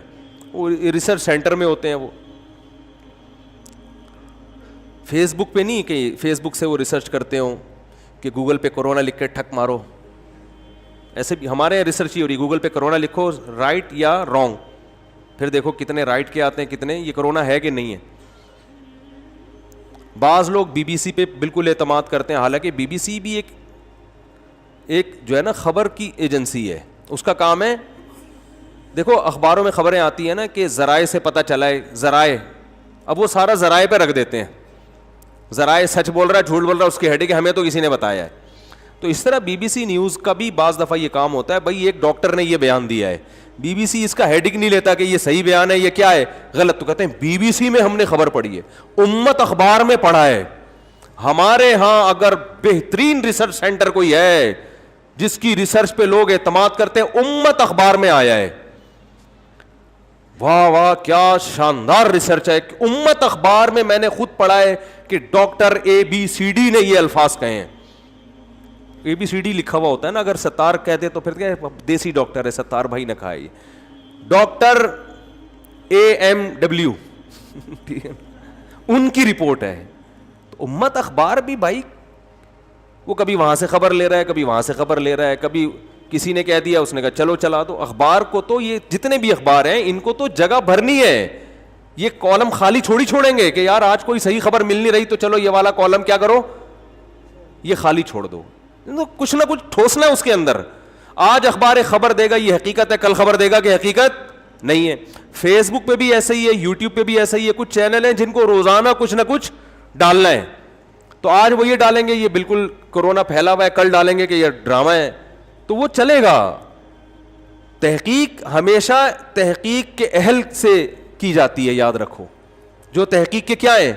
وہ ریسرچ سینٹر میں ہوتے ہیں, وہ فیس بک پہ نہیں کہ فیس بک سے وہ ریسرچ کرتے ہوں کہ گوگل پہ کورونا لکھ کے ٹھک مارو. ایسے بھی ہمارے یہاں ریسرچ ہی ہو رہی, گوگل پہ کورونا لکھو رائٹ یا رانگ, پھر دیکھو کتنے رائٹ کے آتے ہیں, کتنے یہ کورونا ہے کہ نہیں ہے. بعض لوگ بی بی سی پہ بالکل اعتماد کرتے ہیں, حالانکہ بی بی سی بھی ایک جو ہے نا خبر کی ایجنسی ہے, اس کا کام ہے. دیکھو اخباروں میں خبریں آتی ہیں نا کہ ذرائع سے پتہ چلا ہے, ذرائع, اب وہ سارا ذرائع پہ رکھ دیتے ہیں, ذرائع سچ بول رہا ہے جھوٹ بول رہا ہے اس کی ہیڈنگ ہمیں تو کسی نے بتایا ہے. تو اس طرح بی بی سی نیوز کا بھی بعض دفعہ یہ کام ہوتا ہے, بھائی ایک ڈاکٹر نے یہ بیان دیا ہے, بی بی سی اس کا ہیڈنگ نہیں لیتا کہ یہ صحیح بیان ہے, یہ کیا ہے غلط, تو کہتے ہیں بی بی سی میں ہم نے خبر پڑھی ہے, امت اخبار میں پڑھا ہے. ہمارے ہاں اگر بہترین ریسرچ سینٹر کوئی ہے جس کی ریسرچ پہ لوگ اعتماد کرتے ہیں, امت اخبار میں آیا ہے. واہ واہ کیا شاندار ریسرچ ہے. امت اخبار میں نے خود پڑھا ہے کہ doctor a b c d نے یہ الفاظ کہے ہیں. اے بی سی ڈی لکھا ہوا ہوتا ہے نا, اگر ستار کہتے تو پھر کیا دیسی ڈاکٹر ہے, ستار بھائی نے کہا ہے. ڈاکٹر اے ایم ڈبلیو ان کی رپورٹ ہے. تو امت اخبار بھی بھائی وہ کبھی وہاں سے خبر لے رہا ہے, کبھی وہاں سے خبر لے رہا ہے, کبھی کسی نے کہہ دیا اس نے کہا چلو چلا دو. اخبار کو تو یہ جتنے بھی اخبار ہیں ان کو تو جگہ بھرنی ہے, یہ کالم خالی چھوڑی چھوڑیں گے کہ یار آج کوئی صحیح خبر مل نہیں رہی تو چلو یہ والا کالم کیا کرو یہ خالی چھوڑ دو. کچھ نہ کچھ ٹھوسنا ہے اس کے اندر. آج اخبار خبر دے گا یہ حقیقت ہے, کل خبر دے گا کہ حقیقت نہیں ہے. فیس بک پہ بھی ایسا ہی ہے, یوٹیوب پہ بھی ایسا ہی ہے. کچھ چینل ہیں جن کو روزانہ کچھ نہ کچھ ڈالنا ہے, تو آج وہ یہ ڈالیں گے یہ بالکل کورونا پھیلا ہوا ہے, کل ڈالیں گے کہ یہ ڈرامہ ہے, تو وہ چلے گا. تحقیق ہمیشہ تحقیق کے اہل سے کی جاتی ہے, یاد رکھو. جو تحقیق کے کیا ہیں,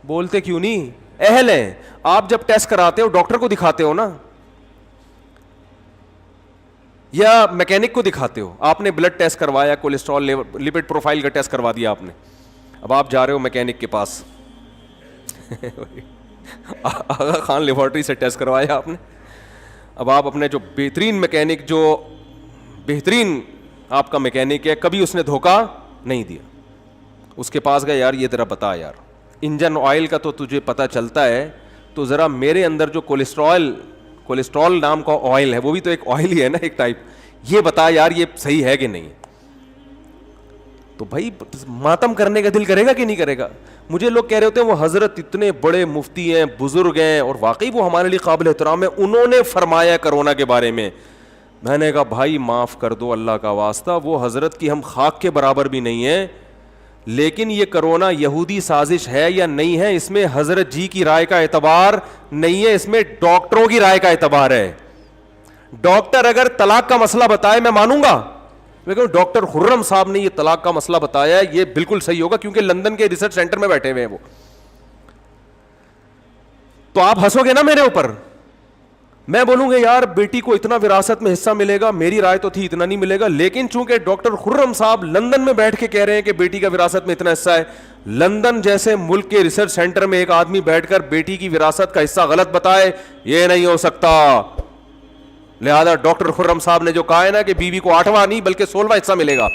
بولتے کیوں نہیں, اہل ہیں. آپ جب ٹیسٹ کراتے ہو ڈاکٹر کو دکھاتے ہو نا, یا میکینک کو دکھاتے ہو. آپ نے بلڈ ٹیسٹ کروایا, کولیسٹرول لپڈ پروفائل کا ٹیسٹ کروا دیا آپ نے, اب آپ جا رہے ہو میکینک کے پاس, آغا خان لیبارٹری سے ٹیسٹ کروایا آپ نے, اب آپ اپنے جو بہترین میکینک, جو بہترین آپ کا میکینک ہے, کبھی اس نے دھوکہ نہیں دیا, اس کے پاس گئے, یار یہ ذرا بتا یار, انجن آئل کا تو تجھے پتہ چلتا ہے, تو ذرا میرے اندر جو کولیسٹرول نام کا آئل ہے, وہ بھی تو ایک آئل ہی ہے نا ایک ٹائپ, یہ بتا یار یہ صحیح ہے کہ نہیں. تو بھائی ماتم کرنے کا دل کرے گا کہ نہیں کرے گا. مجھے لوگ کہہ رہے ہوتے ہیں وہ حضرت اتنے بڑے مفتی ہیں, بزرگ ہیں, اور واقعی وہ ہمارے لیے قابل احترام ہے, انہوں نے فرمایا کرونا کے بارے میں. میں نے کہا بھائی معاف کر دو اللہ کا واسطہ, وہ حضرت کی ہم خاک کے برابر بھی نہیں ہیں, لیکن یہ کرونا یہودی سازش ہے یا نہیں ہے, اس میں حضرت جی کی رائے کا اعتبار نہیں ہے, اس میں ڈاکٹروں کی رائے کا اعتبار ہے. ڈاکٹر اگر طلاق کا مسئلہ بتائے میں مانوں گا, لیکن ڈاکٹر خرم صاحب نے یہ طلاق کا مسئلہ بتایا, یہ بالکل صحیح ہوگا, کیونکہ لندن کے ریسرچ سینٹر میں بیٹھے ہوئے ہیں وہ. تو آپ ہنسو گے نا میرے اوپر, میں بولوں گے یار بیٹی کو اتنا وراثت میں حصہ ملے گا, میری رائے تو تھی اتنا نہیں ملے گا, لیکن چونکہ ڈاکٹر خرم صاحب لندن میں بیٹھ کے کہہ رہے ہیں کہ بیٹی کا وراثت میں اتنا حصہ ہے, لندن جیسے ملک کے ریسرچ سینٹر میں ایک آدمی بیٹھ کر بیٹی کی وراثت کا حصہ غلط بتائے, یہ نہیں ہو سکتا. لہذا ڈاکٹر خرم صاحب نے جو کہا ہے نا کہ بیوی کو 8واں نہیں بلکہ 16واں حصہ ملے گا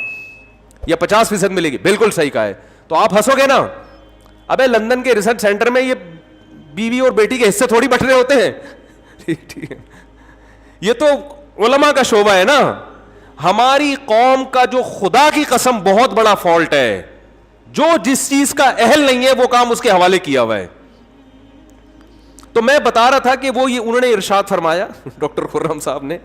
یا 50% ملے گی, بالکل صحیح کہا ہے. تو آپ ہنسو گے نا, ابے لندن کے ریسرچ سینٹر میں یہ بیوی اور بیٹی کے حصے تھوڑی بٹ رہے ہوتے ہیں. ٹھیک ہے, یہ تو علماء کا شعبہ ہے نا. ہماری قوم کا جو خدا کی قسم بہت بڑا فالٹ ہے, جو جس چیز کا اہل نہیں ہے وہ کام اس کے حوالے کیا ہوا ہے. تو میں بتا رہا تھا کہ وہ یہ انہوں نے ارشاد فرمایا ڈاکٹر خرم صاحب نے,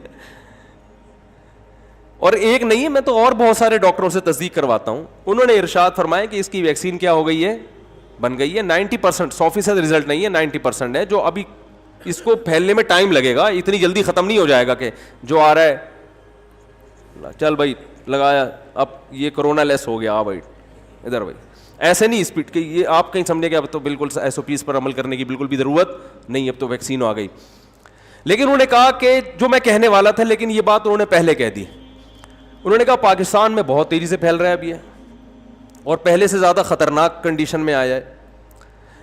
اور ایک نہیں ہے, میں تو اور بہت سارے ڈاکٹروں سے تصدیق کرواتا ہوں, انہوں نے ارشاد فرمایا کہ اس کی ویکسین کیا ہو گئی ہے, بن گئی ہے. 90%, 100% رزلٹ نہیں ہے, 90% ہے, جو ابھی اس کو پھیلنے میں ٹائم لگے گا, اتنی جلدی ختم نہیں ہو جائے گا کہ جو آ رہا ہے چل بھائی لگایا اب یہ کرونا لیس ہو گیا, بھائی ادھر بھائی, ایسے نہیں اسپیڈ کہ یہ آپ کہیں سمجھے کہ اب تو بالکل ایس او پیز پر عمل کرنے کی بالکل بھی ضرورت نہیں, اب تو ویکسین آ گئی. لیکن انہوں نے کہا کہ جو میں کہنے والا تھا, لیکن یہ بات انہوں نے پہلے کہہ دی. انہوں نے کہا پاکستان میں بہت تیزی سے پھیل رہا ہے ابھی ہے, اور پہلے سے زیادہ خطرناک کنڈیشن میں آیا ہے.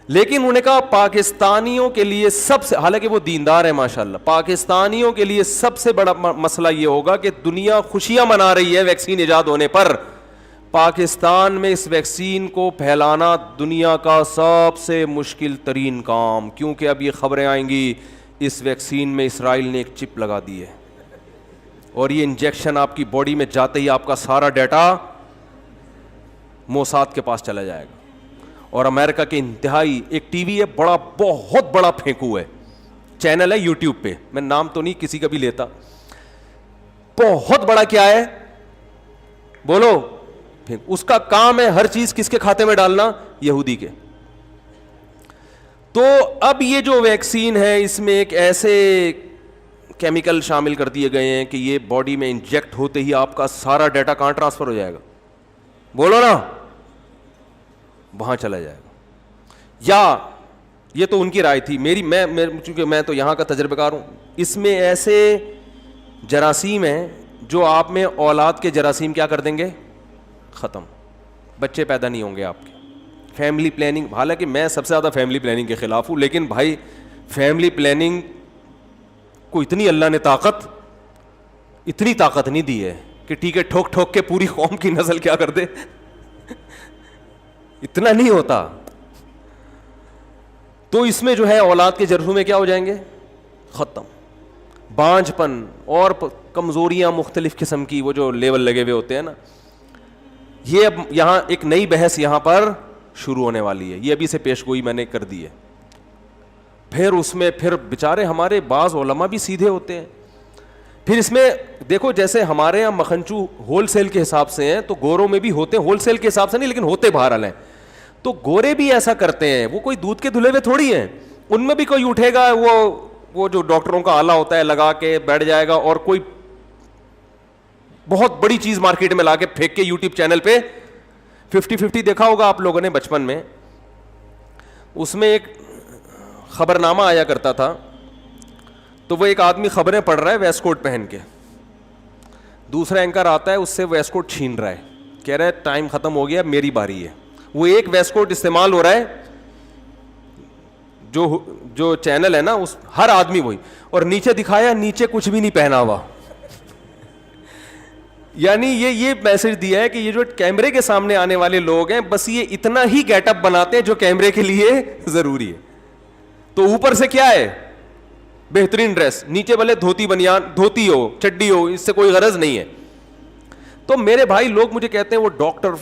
لیکن انہوں نے کہا پاکستانیوں کے لیے سب سے, حالانکہ وہ دیندار ہیں ماشاءاللہ, پاکستانیوں کے لیے سب سے بڑا مسئلہ یہ ہوگا کہ دنیا خوشیاں منا رہی ہے ویکسین ایجاد ہونے پر, پاکستان میں اس ویکسین کو پھیلانا دنیا کا سب سے مشکل ترین کام, کیونکہ اب یہ خبریں آئیں گی اس ویکسین میں اسرائیل نے ایک چپ لگا دی ہے, اور یہ انجیکشن آپ کی باڈی میں جاتے ہی آپ کا سارا ڈیٹا موساد کے پاس چلا جائے گا. اور امریکہ کے انتہائی ایک ٹی وی ہے بڑا, بہت بڑا پھینکو ہے, چینل ہے یوٹیوب پہ, میں نام تو نہیں کسی کا بھی لیتا, بہت بڑا کیا ہے بولو, اس کا کام ہے ہر چیز کس کے کھاتے میں ڈالنا, یہودی کے. تو اب یہ جو ویکسین ہے اس میں ایک ایسے کیمیکل شامل کر دیے گئے ہیں کہ یہ باڈی میں انجیکٹ ہوتے ہی آپ کا سارا ڈیٹا کہاں ٹرانسفر ہو جائے گا, بولو نا, وہاں چلا جائے گا. یا یہ تو ان کی رائے تھی, میری میں چونکہ میں تو یہاں کا تجربہ کار ہوں, اس میں ایسے جراثیم ہیں جو آپ میں اولاد کے جراثیم کیا کر دیں گے, ختم, بچے پیدا نہیں ہوں گے آپ کے. فیملی پلاننگ, حالانکہ میں سب سے زیادہ فیملی پلاننگ کے خلاف ہوں, لیکن بھائی فیملی پلاننگ کو اتنی اللہ نے اتنی طاقت نہیں دی ہے کہ ٹھیک ہے ٹھوک ٹھوک کے پوری قوم کی نسل کیا کر دے, اتنا نہیں ہوتا. تو اس میں جو ہے اولاد کے جرحوں میں کیا ہو جائیں گے, ختم. بانجھ پن اور کمزوریاں مختلف قسم کی, وہ جو لیول لگے ہوئے ہوتے ہیں نا, یہ اب یہاں ایک نئی بحث یہاں پر شروع ہونے والی ہے, یہ ابھی سے پیش گوئی میں نے کر دی ہے. پھر اس میں پھر بیچارے ہمارے بعض علماء بھی سیدھے ہوتے ہیں. پھر اس میں دیکھو جیسے ہمارے یہاں مکھنچو ہول سیل کے حساب سے ہیں, تو گوروں میں بھی ہوتے ہیں ہول سیل کے حساب سے نہیں, لیکن ہوتے بہرحال ہیں. تو گورے بھی ایسا کرتے ہیں, وہ کوئی دودھ کے دھلے ہوئے تھوڑی ہیں, ان میں بھی کوئی اٹھے گا وہ جو ڈاکٹروں کا آلہ ہوتا ہے لگا کے بیٹھ جائے گا, اور کوئی بہت بڑی چیز مارکیٹ میں لا کے پھینک کے یوٹیوب چینل پہ 50-50 دیکھا ہوگا آپ لوگوں نے بچپن میں, اس میں ایک خبرنامہ آیا کرتا تھا, تو وہ ایک آدمی خبریں پڑھ رہا ہے ویسٹ کوٹ پہن کے, دوسرا اینکر آتا ہے اس سے ویسٹ کوٹ چھین رہا ہے, کہہ رہا ہے ٹائم ختم ہو گیا میری باری ہے. وہ ایک ویسٹ کوٹ استعمال ہو رہا ہے, جو چینل ہے نا اس ہر آدمی وہی, اور نیچے دکھایا نیچے کچھ بھی نہیں پہنا ہوا. یعنی یہ میسج دیا ہے کہ یہ جو کیمرے کے سامنے آنے والے لوگ ہیں بس یہ اتنا ہی گیٹ اپ بناتے ہیں جو کیمرے کے لیے ضروری ہے. تو اوپر سے کیا ہے, بہترین ڈریس, نیچے بھلے دھوتی بنیان دھوتی ہو چڈی ہو, اس سے کوئی غرض نہیں ہے. تو میرے بھائی لوگ مجھے کہتے ہیں وہ ڈاکٹر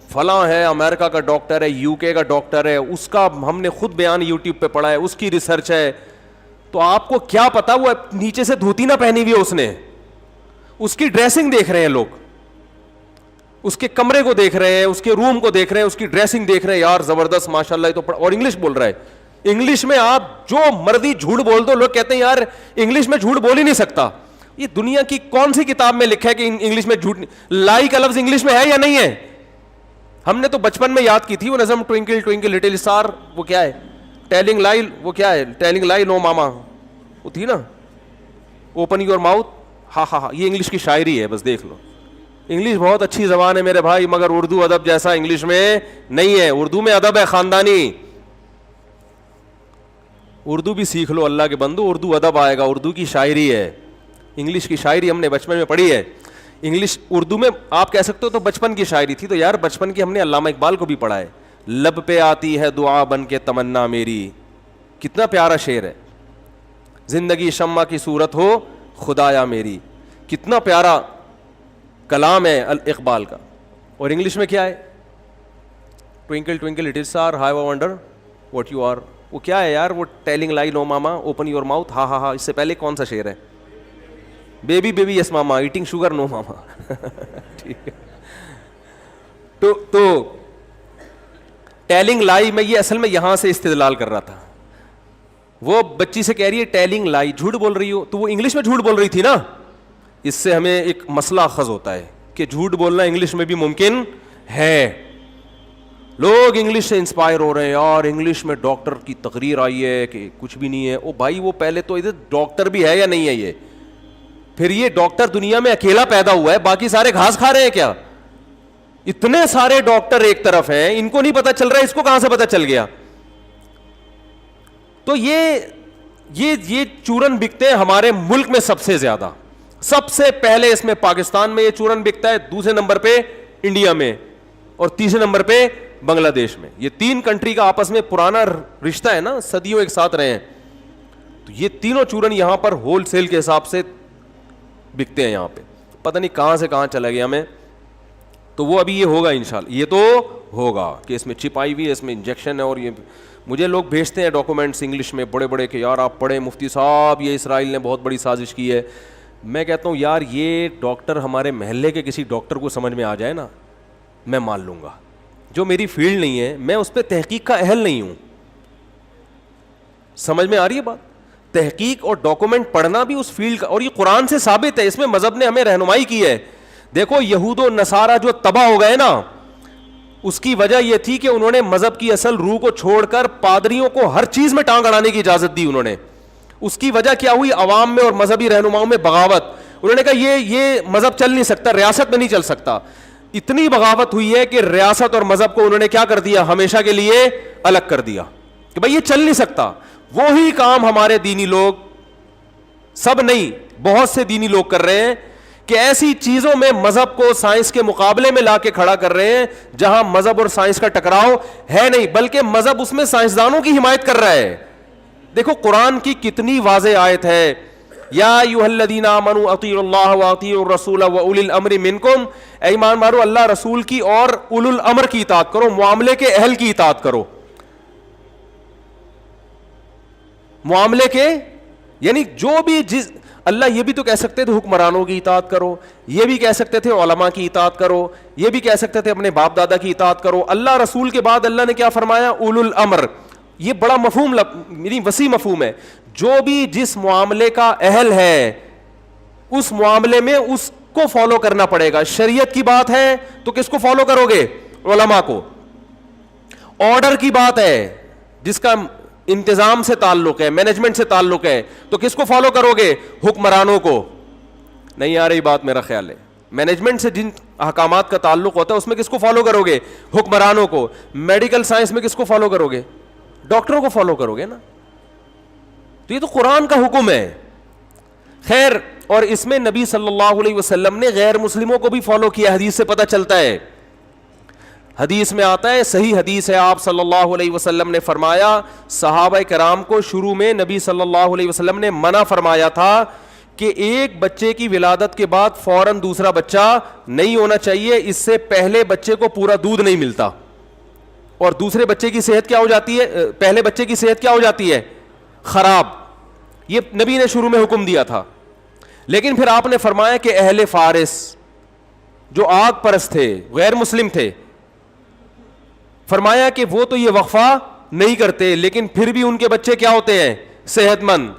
فلاں ہے, امریکہ کا ڈاکٹر ہے, یو کے کا ڈاکٹر ہے, اس کا ہم نے خود بیان یوٹیوب پہ پڑھا ہے, اس کی ریسرچ ہے. تو آپ کو کیا پتا وہ نیچے سے دھوتی نہ پہنی ہوئی ہے اس نے, اس کی ڈریسنگ دیکھ رہے ہیں لوگ, اس کے کمرے کو دیکھ رہے ہیں, اس کے روم کو دیکھ رہے ہیں, اس کی ڈریسنگ دیکھ رہے ہیں, یار زبردست ماشاءاللہ یہ تو, اور انگلش بول رہا ہے. انگلش میں آپ جو مرضی جھوٹ بول دو, لوگ کہتے ہیں یار انگلش میں جھوٹ بول ہی نہیں سکتا. یہ دنیا کی کون سی کتاب میں لکھا ہے کہ انگلش میں جھوٹ, لائی کا لفظ انگلش میں ہے یا نہیں ہے؟ ہم نے تو بچپن میں یاد کی تھی وہ نظم, ٹوئنکل ٹوئنکل لٹل اسٹار, وہ کیا ہے ٹیلنگ لائی, وہ کیا ہے ٹیلنگ لائی نو ماما, وہ تھی نا اوپن یور ماؤتھ, ہاں ہاں ہاں, یہ انگلش کی شاعری ہے, بس دیکھ لو. انگلش بہت اچھی زبان ہے میرے بھائی, مگر اردو ادب جیسا انگلش میں نہیں ہے. اردو میں ادب ہے خاندانی, اردو بھی سیکھ لو اللہ کے بندو, اردو ادب آئے گا, اردو کی شاعری ہے. انگلش کی شاعری ہم نے بچپن میں پڑھی ہے, انگلش اردو میں آپ کہہ سکتے ہو تو بچپن کی شاعری تھی. تو یار بچپن کی ہم نے علامہ اقبال کو بھی پڑھا ہے, لب پہ آتی ہے دعا بن کے تمنا میری, کتنا پیارا شعر ہے. زندگی شمع کی صورت ہو خدایا میری, کتنا پیارا کلام ہے اقبال کا. اور انگلش میں کیا ہے, twinkle twinkle little star how I wonder what you are, وہ کیا ہے یار, وہ telling lie no mama open your mouth, ہاں ہاں ہاں, اس سے پہلے کون سا شعر ہے, بیبی بیبی یس ماما ایٹنگ شوگر نو ماما. ٹھیک ہے, تو ٹیلنگ لائی میں یہ اصل میں یہاں سے استدلال کر رہا تھا. وہ بچی سے کہہ رہی ہے ٹیلنگ لائی, جھوٹ بول رہی ہو, تو وہ انگلش میں جھوٹ بول رہی تھی نا. اس سے ہمیں ایک مسئلہ اخذ ہوتا ہے کہ جھوٹ بولنا انگلش میں بھی ممکن ہے. لوگ انگلش سے انسپائر ہو رہے ہیں, یار انگلش میں ڈاکٹر کی تقریر آئی ہے کہ کچھ بھی نہیں ہے. او بھائی وہ پہلے تو ادھر ڈاکٹر بھی ہے یا نہیں ہے یہ, پھر یہ ڈاکٹر دنیا میں اکیلا پیدا ہوا ہے, باقی سارے گھاس کھا رہے ہیں کیا؟ اتنے سارے ڈاکٹر ایک طرف ہیں, ان کو نہیں پتا چل رہا ہے, اس کو کہاں سے پتا چل گیا؟ تو یہ چورن بکتے ہیں ہمارے ملک میں سب سے زیادہ. سب سے پہلے اس میں پاکستان میں یہ چورن بکتا ہے, دوسرے نمبر پہ انڈیا میں, اور تیسرے نمبر پہ بنگلہ دیش میں. یہ تین کنٹری کا آپس میں پرانا رشتہ ہے نا, صدیوں ایک ساتھ رہے ہیں. تو یہ تینوں چورن یہاں پر ہول سیل کے حساب سے بکتے ہیں یہاں پہ, پتہ نہیں کہاں سے کہاں چلا گیا میں. تو وہ ابھی یہ ہوگا انشاءاللہ, یہ تو ہوگا کہ اس میں چپ آئی ہوئی ہے, اس میں انجیکشن ہے. اور یہ مجھے لوگ بھیجتے ہیں ڈاکومنٹس انگلش میں بڑے بڑے کہ یار آپ پڑھیں مفتی صاحب یہ اسرائیل نے بہت بڑی سازش کی ہے. میں کہتا ہوں یار یہ ڈاکٹر ہمارے محلے کے کسی ڈاکٹر کو سمجھ میں آ جائے نا, میں مان لوں گا. جو میری فیلڈ نہیں ہے, میں اس پہ تحقیق کا اہل نہیں ہوں. سمجھ میں آ رہی ہے بات؟ تحقیق اور ڈاکومنٹ پڑھنا بھی اس فیلڈ کا, اور یہ قرآن سے ثابت ہے, اس میں مذہب نے ہمیں رہنمائی کی ہے. دیکھو یہود و نصارہ جو تباہ ہو گئے نا, اس کی وجہ یہ تھی کہ انہوں نے مذہب کی اصل روح کو چھوڑ کر پادریوں کو ہر چیز میں ٹانگ اڑانے کی اجازت دی انہوں نے. اس کی وجہ کیا ہوئی؟ عوام میں اور مذہبی رہنماؤں میں بغاوت. انہوں نے کہا یہ مذہب چل نہیں سکتا, ریاست میں نہیں چل سکتا. اتنی بغاوت ہوئی ہے کہ ریاست اور مذہب کو انہوں نے کیا کر دیا, ہمیشہ کے لیے الگ کر دیا کہ بھائی یہ چل نہیں سکتا. وہی کام ہمارے دینی لوگ, سب نہیں بہت سے دینی لوگ کر رہے ہیں کہ ایسی چیزوں میں مذہب کو سائنس کے مقابلے میں لا کے کھڑا کر رہے ہیں جہاں مذہب اور سائنس کا ٹکراؤ ہے نہیں, بلکہ مذہب اس میں سائنسدانوں کی حمایت کر رہا ہے. دیکھو قرآن کی کتنی واضح آیت ہے, یا ایھا الذین آمنوا اطیعوا اللہ واطیعوا الرسول واولی الامر منکم, اے ایمان والو اللہ رسول کی اور اولو الامر کی اطاعت کرو, معاملے کے اہل کی اطاعت کرو. معاملے کے یعنی جو بھی اللہ یہ بھی تو کہہ سکتے تھے حکمرانوں کی اطاعت کرو, یہ بھی کہہ سکتے تھے علماء کی اطاعت کرو, یہ بھی کہہ سکتے تھے اپنے باپ دادا کی اطاعت کرو. اللہ رسول کے بعد اللہ نے کیا فرمایا؟ اولو الامر. یہ بڑا مفہوم میری وسیع مفہوم ہے. جو بھی جس معاملے کا اہل ہے اس معاملے میں اس کو فالو کرنا پڑے گا. شریعت کی بات ہے تو کس کو فالو کرو گے؟ علماء کو. آرڈر کی بات ہے جس کا انتظام سے تعلق ہے, مینجمنٹ سے تعلق ہے, تو کس کو فالو کرو گے؟ حکمرانوں کو. نہیں آ رہی بات میرا خیال ہے. مینجمنٹ سے جن احکامات کا تعلق ہوتا ہے اس میں کس کو فالو کرو گے؟ حکمرانوں کو. میڈیکل سائنس میں کس کو فالو کرو گے؟ ڈاکٹروں کو فالو کرو گے نا. تو یہ تو قرآن کا حکم ہے. خیر, اور اس میں نبی صلی اللہ علیہ وسلم نے غیر مسلموں کو بھی فالو کیا, حدیث سے پتہ چلتا ہے. حدیث میں آتا ہے, صحیح حدیث ہے, آپ صلی اللہ علیہ وسلم نے فرمایا صحابہ کرام کو شروع میں نبی صلی اللہ علیہ وسلم نے منع فرمایا تھا کہ ایک بچے کی ولادت کے بعد فوراً دوسرا بچہ نہیں ہونا چاہیے, اس سے پہلے بچے کو پورا دودھ نہیں ملتا اور دوسرے بچے کی صحت کیا ہو جاتی ہے, پہلے بچے کی صحت کیا ہو جاتی ہے؟ خراب. یہ نبی نے شروع میں حکم دیا تھا. لیکن پھر آپ نے فرمایا کہ اہل فارس جو آگ پرست تھے, غیر مسلم تھے, فرمایا کہ وہ تو یہ وقفہ نہیں کرتے لیکن پھر بھی ان کے بچے کیا ہوتے ہیں؟ صحت مند,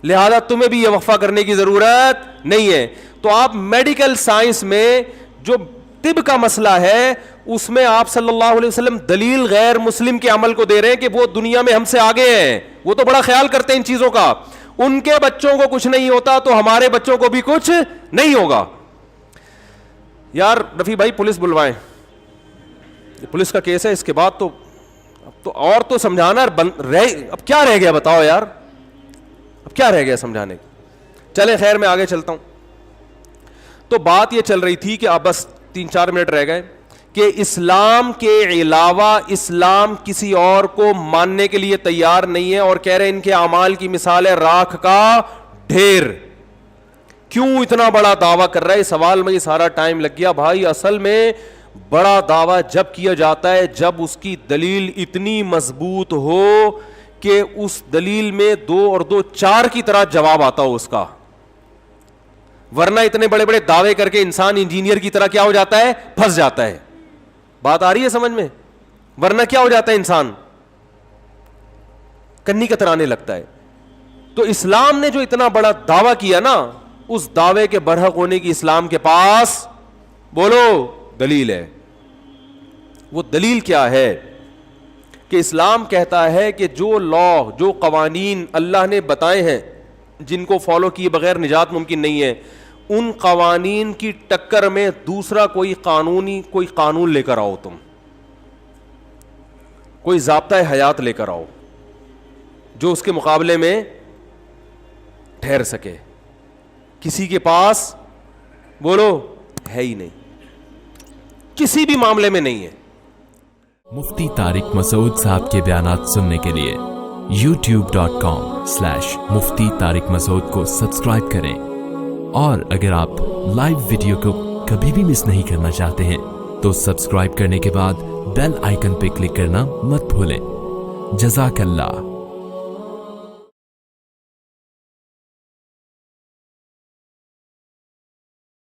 لہذا تمہیں بھی یہ وقفہ کرنے کی ضرورت نہیں ہے. تو آپ میڈیکل سائنس میں جو طب کا مسئلہ ہے اس میں آپ صلی اللہ علیہ وسلم دلیل غیر مسلم کے عمل کو دے رہے ہیں کہ وہ دنیا میں ہم سے آگے ہیں, وہ تو بڑا خیال کرتے ہیں ان چیزوں کا. ان کے بچوں کو کچھ نہیں ہوتا تو ہمارے بچوں کو بھی کچھ نہیں ہوگا. یار رفیع بھائی پولیس بلوائیں, پولیس کا کیس ہے اس کے بعد تو اور تو سمجھانا اب کیا رہ گیا بتاؤ یار, اب کیا رہ گیا سمجھانے کی. چلے خیر میں آگے چلتا ہوں. تو بات یہ چل رہی تھی کہ اب بس 3-4 منٹ رہ گئے کہ اسلام کے علاوہ اسلام کسی اور کو ماننے کے لیے تیار نہیں ہے, اور کہہ رہے ان کے اعمال کی مثال ہے راکھ کا ڈھیر. کیوں اتنا بڑا دعویٰ کر رہا ہے؟ سوال میں یہ سارا ٹائم لگ گیا. بھائی اصل میں بڑا دعویٰ جب کیا جاتا ہے جب اس کی دلیل اتنی مضبوط ہو کہ اس دلیل میں 2 اور 2 4 کی طرح جواب آتا ہو اس کا. ورنہ اتنے بڑے بڑے دعوے کر کے انسان انجینئر کی طرح کیا ہو جاتا ہے؟ پھنس جاتا ہے. بات آ رہی ہے سمجھ میں؟ ورنہ کیا ہو جاتا ہے انسان؟ کنی کترانے لگتا ہے. تو اسلام نے جو اتنا بڑا دعویٰ کیا نا, اس دعوے کے برحق ہونے کی اسلام کے پاس بولو دلیل ہے. وہ دلیل کیا ہے؟ کہ اسلام کہتا ہے کہ جو لا, جو قوانین اللہ نے بتائے ہیں جن کو فالو کیے بغیر نجات ممکن نہیں ہے, ان قوانین کی ٹکر میں دوسرا کوئی قانون لے کر آؤ, تم کوئی ضابطۂ حیات لے کر آؤ جو اس کے مقابلے میں ٹھہر سکے. کسی کے پاس بولو ہے ہی نہیں, کسی بھی معاملے میں نہیں ہے. مفتی طارق مسعود صاحب کے بیانات سننے کے لیے youtube.com/مفتی طارق مسعود کو سبسکرائب کریں, اور اگر آپ لائیو ویڈیو کو کبھی بھی مس نہیں کرنا چاہتے ہیں تو سبسکرائب کرنے کے بعد بیل آئیکن پہ کلک کرنا مت بھولیں. جزاک اللہ.